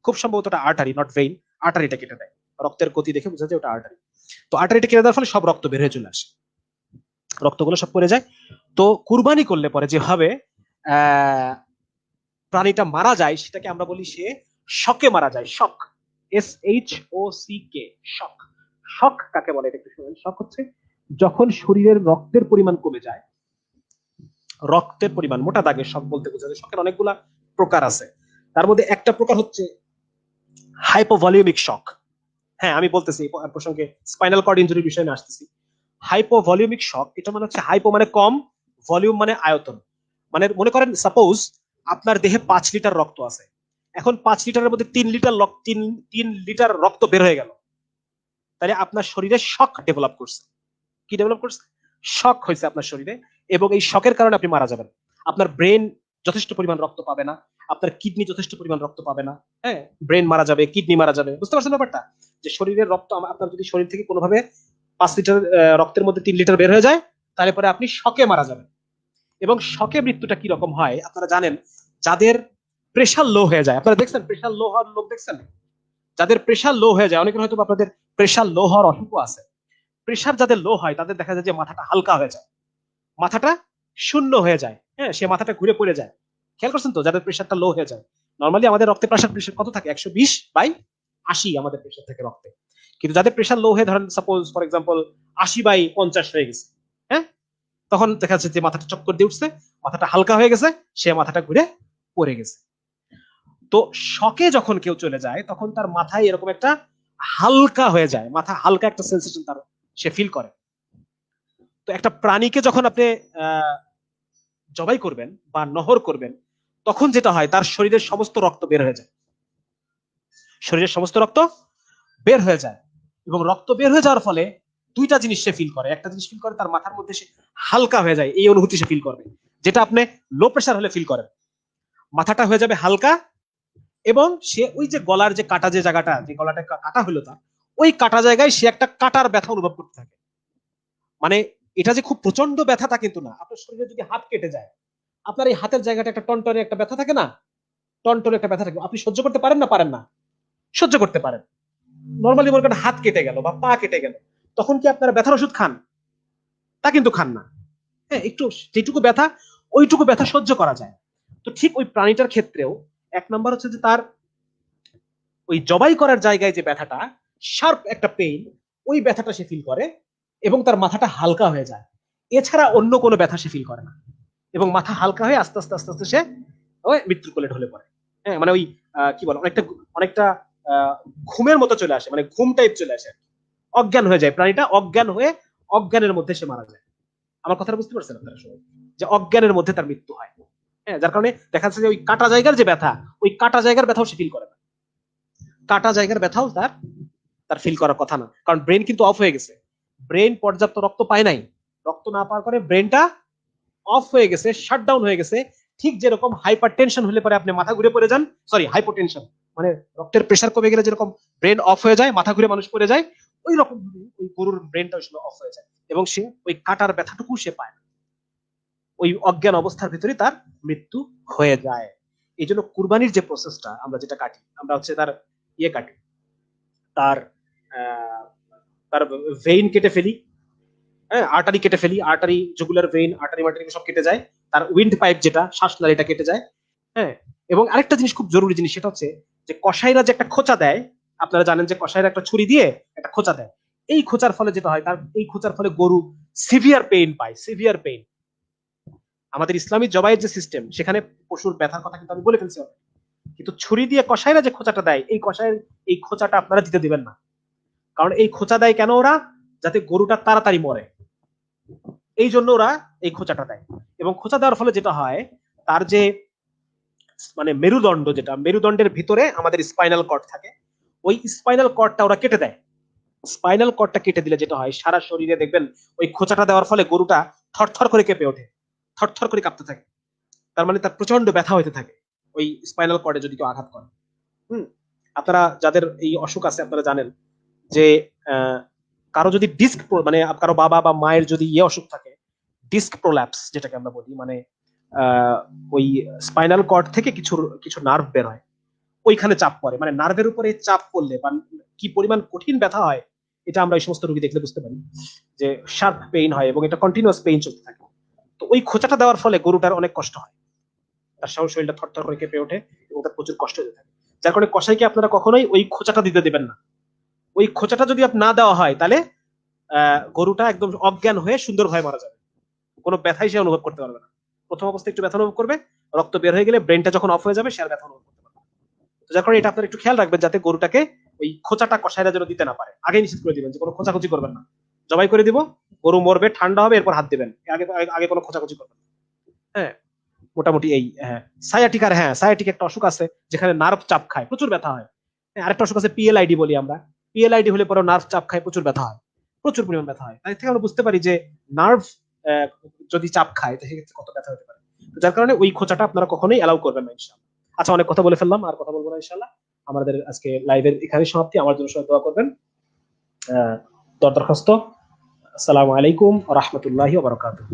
খুব সম্ভবত ওটা আর্টারি, নট ভেইন, আর্টারিটা কেটে দেয়। রক্তের গতি দেখে বোঝা যায় ওটা আর্টারি। তো আর্টারিটা কেটে দেওয়ার ফলে সব রক্ত বের হয়ে চলে আসে, রক্তগুলো সব পড়ে যায়। তো কুরবানি করলে পরে যেভাবে প্রাণীটা মারা যায়, সেটাকে আমরা বলি সে শকে মারা যায়। শক, SHOCK, শক। শক কাকে বলে এটা একটু শুনুন। শক হচ্ছে যখন শরীরের রক্তের পরিমাণ কমে যায়, রক্তের পরিমাণ, মোটা দাগে শক বলতে বোঝা যায়। শকের অনেকগুলা প্রকার আছে, তার মধ্যে একটা প্রকার হচ্ছে হাইপোভলিউমিক শক। হ্যাঁ, আমি বলতেছি প্রসঙ্গে স্পাইনাল কর্ড ইনজুরির বিষয়ে আমি আসতেছি। হাইপোভলিউমিক শক, এটা মানে হচ্ছে হাইপো মানে কম, ভলিউম মানে আয়তন। মানে মনে করেন সাপোজ আপনার দেহে 5 লিটার রক্ত আছে, এখন 5 লিটারের মধ্যে 3 লিটার তিন লিটার রক্ত বের হয়ে গেল, তাহলে আপনার শরীরে শক ডেভেলপ করছে। কি ডেভেলপ করছে? শক হয়েছে আপনার শরীরে, এবং এই শকের কারণে আপনি মারা যাবেন। আপনার ব্রেন যথেষ্ট পরিমাণ রক্ত পাবে না, আপনার কিডনি যথেষ্ট পরিমাণ রক্ত পাবে না। হ্যাঁ, ব্রেন মারা যাবে, কিডনি মারা যাবে। বুঝতে পারছেন ব্যাপারটা? যে শরীরের রক্ত, আপনার যদি শরীর থেকে কোনোভাবে 5 লিটার রক্তের মধ্যে 3 লিটার বের হয়ে যায়, তাহলে পরে আপনি শকে মারা যাবেন। এবং শকে মৃত্যুটা কি রকম হয় আপনারা জানেন? যাদের প্রেশার লো হয়ে যায়, আপনারা দেখছেন প্রেশার লো হওয়ার লোক দেখছেন? যাদের প্রেশার লো হয়ে যায়, অনেকের হয়তো আপনাদের প্রেশার লো হওয়ার অসুখও আছে। প্রেশার যাদের লো হয় তাদের দেখা যায় যে মাথাটা হালকা হয়ে যায়, মাথাটা শূন্য হয়ে যায়। হ্যাঁ, সে মাথাটা ঘুরে পড়ে যায়। খেয়াল করছেন তো? যাদের প্রেশারটা লো হয়ে যায়, নর্মালি আমাদের রক্তে প্রেশার কত থাকে? 120/80 আমাদের প্রেশার থাকে রক্তে। কিন্তু যাদের প্রেশার লো হয়ে, ধরেন সাপোজ ফর এক্সাম্পল 80/50 হয়ে গেছে, হ্যাঁ, তখন দেখা যাচ্ছে যে মাথাটা চক্কর দিয়ে উঠছে, মাথাটা হালকা হয়ে গেছে, সে মাথাটা ঘুরে পড়ে গেছে। তো শকে যখন কেউ চলে যায়, তখন তার মাথায় এরকম একটা হালকা হয়ে যায়, মাথা হালকা একটা সেন্সেশন তার সে ফিল করে। তো একটা প্রাণীকে যখন আপনি জবাই করবেন বা নহর করবেন, তখন যেটা হয় তার শরীরের সমস্ত রক্ত বের হয়ে যায়, শরীরের সমস্ত রক্ত বের হয়ে যায়, এবং রক্ত বের হয়ে যাওয়ার ফলে দুইটা জিনিস সে ফিল করে। একটা জিনিস ফিল করে তার মাথার মধ্যে সে হালকা হয়ে যায়, এই অনুভূতি সে ফিল করবে, যেটা আপনি লো প্রেশার হলে ফিল করেন। মাথাটা হয়ে যাবে হালকা, এবং সে ওই যে গলার যে কাটা, যে জায়গাটা, যে গলাটা কাটা হলো তার, ওই কাটা জায়গায় সে একটা কাটার ব্যথা অনুভব করতে থাকে। মানে এটা যে খুব প্রচন্ড ব্যথা তা কিন্তু না। আপনার শরীরে যদি হাত কেটে যায়, আপনার এই হাতের জায়গাটা একটা টনটনে একটা ব্যথা থাকে না, টনটনে একটা ব্যথা থাকে, আপনি সহ্য করতে পারেন না? পারেন না? সহ্য করতে পারেন। নর্মালি মনে করেন হাত কেটে গেল বা পা কেটে গেল, তখন কি আপনারা ব্যথার ওষুধ খান? তা কিন্তু খান না। হ্যাঁ, একটু যেটুকু ব্যথা, ওইটুকু ব্যথা সহ্য করা যায়। তো ঠিক ওই প্রাণীটার ক্ষেত্রেও এক নাম্বার হচ্ছে যে তার ওই জবাই করার জায়গায় যে ব্যথাটা, শার্প একটা পেইন, ওই ব্যথাটা সে ফিল করে, এবং তার মাথাটা হালকা হয়ে যায়। এছাড়া অন্য কোনো ব্যথা সে ফিল করে না, এবং মাথা হালকা হয়ে আস্তে আস্তে আস্তে আস্তে সে ওই মৃত্যুর কোলে ঢলে পড়ে। হ্যাঁ, মানে ওই কি বলে, অনেকটা অনেকটা ঘুমের মতো চলে আসে, মানে ঘুম টাইপ চলে আসে, অজ্ঞান হয়ে যায় প্রাণীটা, অজ্ঞান হয়ে অজ্ঞানের মধ্যে সে মারা যায়। আমার কথাটা বুঝতে পারছেন আপনারা সবাই? যে অজ্ঞানের মধ্যে তার মৃত্যু হয়। হ্যাঁ, যার কারণে দেখা যাচ্ছে যে ওই কাটা জায়গার যে ব্যথা, ওই কাটা জায়গার ব্যথাও সে ফিল করে না। কাটা জায়গার ব্যথাও তার তার ফিল করার কথা না, কারণ ব্রেন কিন্তু অফ হয়ে গেছে, ব্রেন পর্যাপ্ত রক্ত পায় নাই, রক্ত না পাওয়ার কারণে ব্রেনটা অফ হয়ে গেছে, শাটডাউন হয়ে গেছে। ঠিক যেরকম হাইপার টেনশন হলে পরে আপনি মাথা ঘুরে পড়ে যান, সরি হাইপোটেনশন, মানে রক্তের প্রেশার কমে গেলে যেরকম ব্রেন অফ হয়ে যায়, মাথা ঘুরে মানুষ পড়ে যায়, ওই রকম ওই গরুর ব্রেনটা ওই সময় অফ হয়ে যায়, এবং সে ওই কাটার ব্যথাটুকু সে পায় না। ওই অজ্ঞান অবস্থার ভিতরে তার মৃত্যু হয়ে যায়। এই জন্য কুরবানির যে প্রসেসটা আমরা যেটা কাটি, আমরা হচ্ছে তার ইয়ে কাটি, তার আহ, তার ভেইন কেটে ফেলি, হ্যাঁ, আর্টারি কেটে ফেলি, আর্টারি, জুগুলার ভেইন, আর্টারি মার্টারি সব কেটে যায়, তার উইন্ড পাইপ যেটা শ্বাস নালীটা কেটে যায়। হ্যাঁ, এবং আরেকটা জিনিস খুব জরুরি জিনিস, সেটা হচ্ছে যে কসাইরা যে একটা খোঁচা দেয়, আপনারা জানেন যে কসাইরা একটা ছুরি দিয়ে একটা খোঁচা দেয়, এই খোঁচার ফলে যেটা হয়, তার এই খোঁচার ফলে গরু সিভিয়ার পেইন পায়, সিভিয়ার পেইন। আমাদের ইসলামী জবাইয়ের যে সিস্টেম, সেখানে পশুর ব্যথার কথা কিন্তু আমি বলে ফেলছি, কিন্তু ছুরি দিয়ে কসাইরা যে খোঁচাটা দেয়, এই কসাইয়ের এই খোঁচাটা আপনারা দিতে দিবেন না। কারণ এই খোঁচা দেয় কেন ওরা? যাতে গরুটা তাড়াতাড়ি মরে, এই জন্য ওরা এই খোঁচাটা দেয়। এবং খোঁচা দেওয়ার ফলে যেটা হয়, তার যে মানে মেরুদণ্ড, যেটা মেরুদণ্ডের ভিতরে আমাদের স্পাইনাল কর্ড থাকে, ওই স্পাইনাল কর্ডটা ওরা কেটে দেয়। স্পাইনাল কর্ডটা কেটে দিলে যেটা হয়, সারা শরীরে দেখবেন ওই খোঁচাটা দেওয়ার ফলে গরুটা থরথর করে কেঁপে ওঠে, থরথর করে কাঁপতে থাকে। তার মানে তার প্রচন্ড ব্যথা হইতে থাকে ওই স্পাইনাল কর্ডে যদি কেউ আঘাত করে। হুম, আপনারা যাদের এই অসুখ আছে আপনারা জানেন যে কারো যদি ডিস্ক, মানে কারো বাবা বা মায়ের যদি ইয়ে অসুখ থাকে, ডিস্ক প্রোল্যাপস যেটাকে আমরা বলি, মানে ওই স্পাইনাল কর্ড থেকে কিছু কিছু নার্ভ বের হয়, ওইখানে চাপ পড়ে, মানে নার্ভের উপরে চাপ পড়লে বা কি পরিমাণ কঠিন ব্যথা হয়, এটা আমরা এই সমস্ত রোগী দেখলে বুঝতে পারি, যে শার্প পেইন হয় এবং এটা কন্টিনিউয়াস পেইন চলতে থাকে। তো ওই খোঁচাটা দেওয়ার ফলে গরুটার অনেক কষ্ট হয়, তার শরীরটা থরথর করে কেঁপে ওঠে এবং তার প্রচুর কষ্ট হতে থাকে। যার কারণে কসাইকে আপনারা কখনোই ওই খোঁচাটা দিতে দেবেন না। ওই খোঁচাটা যদি না দেওয়া হয়, তাহলে গরুটা একদম অজ্ঞান হয়ে সুন্দরভাবে মারা যাবে, কোনো ব্যথাই সে অনুভব করতে পারবে না। প্রথম অবস্থায় একটু ব্যথা অনুভব করবে, রক্ত বের হয়ে গেলে ব্রেনটা যখন অফ হয়ে যাবে, সে আর ব্যথা অনুভব করতে পারবে না। যার কারণে এটা আপনারা একটু খেয়াল রাখবেন, যাতে গরুটাকে ওই খোঁচাটা কসাইরা যেন দিতে না পারে। আগে নিশ্চিত করে দিবেন যে কোনো খোঁচাখুচি করবেন না, জবাই করে দিব, গরু মরবে, ঠান্ডা হবে, এরপর হাত দিবেন, আগে আগে কোনো খোঁচাখুচি করবেন না। হ্যাঁ, মোটামুটি এই, হ্যাঁ, সায়াটিকার, হ্যাঁ সায়াটিক একটা অসুখ আছে যেখানে নার্ভ চাপ খায়, প্রচুর ব্যথা হয়। হ্যাঁ, আরেকটা অসুখ আছে পিএলআইডি বলি আমরা, পিএলআইডি হলে পরে নার্ভ চাপ খায়, প্রচুর ব্যথা হয়, প্রচুর পরিমাণ ব্যথা হয়। তাই থেকে আমরা বুঝতে পারি যে নার্ভ যদি চাপ খায়, তো সেক্ষেত্রে কত ব্যথা হতে পারে। যার কারণে ওই খোঁচাটা আপনারা কখনোই অ্যালাউ করবেন না, ইনশাআল্লাহ। আচ্ছা, অনেক কথা বলে ফেললাম, আর কথা বলবো না ইনশাআল্লাহ। আমাদের আজকে লাইভের এখানে সমাপ্তি, আমার জন্য সবাই দোয়া করবেন। দরখাস্ত। আসসালামু আলাইকুম ওয়া রাহমাতুল্লাহি ওয়া বারাকাতুহু।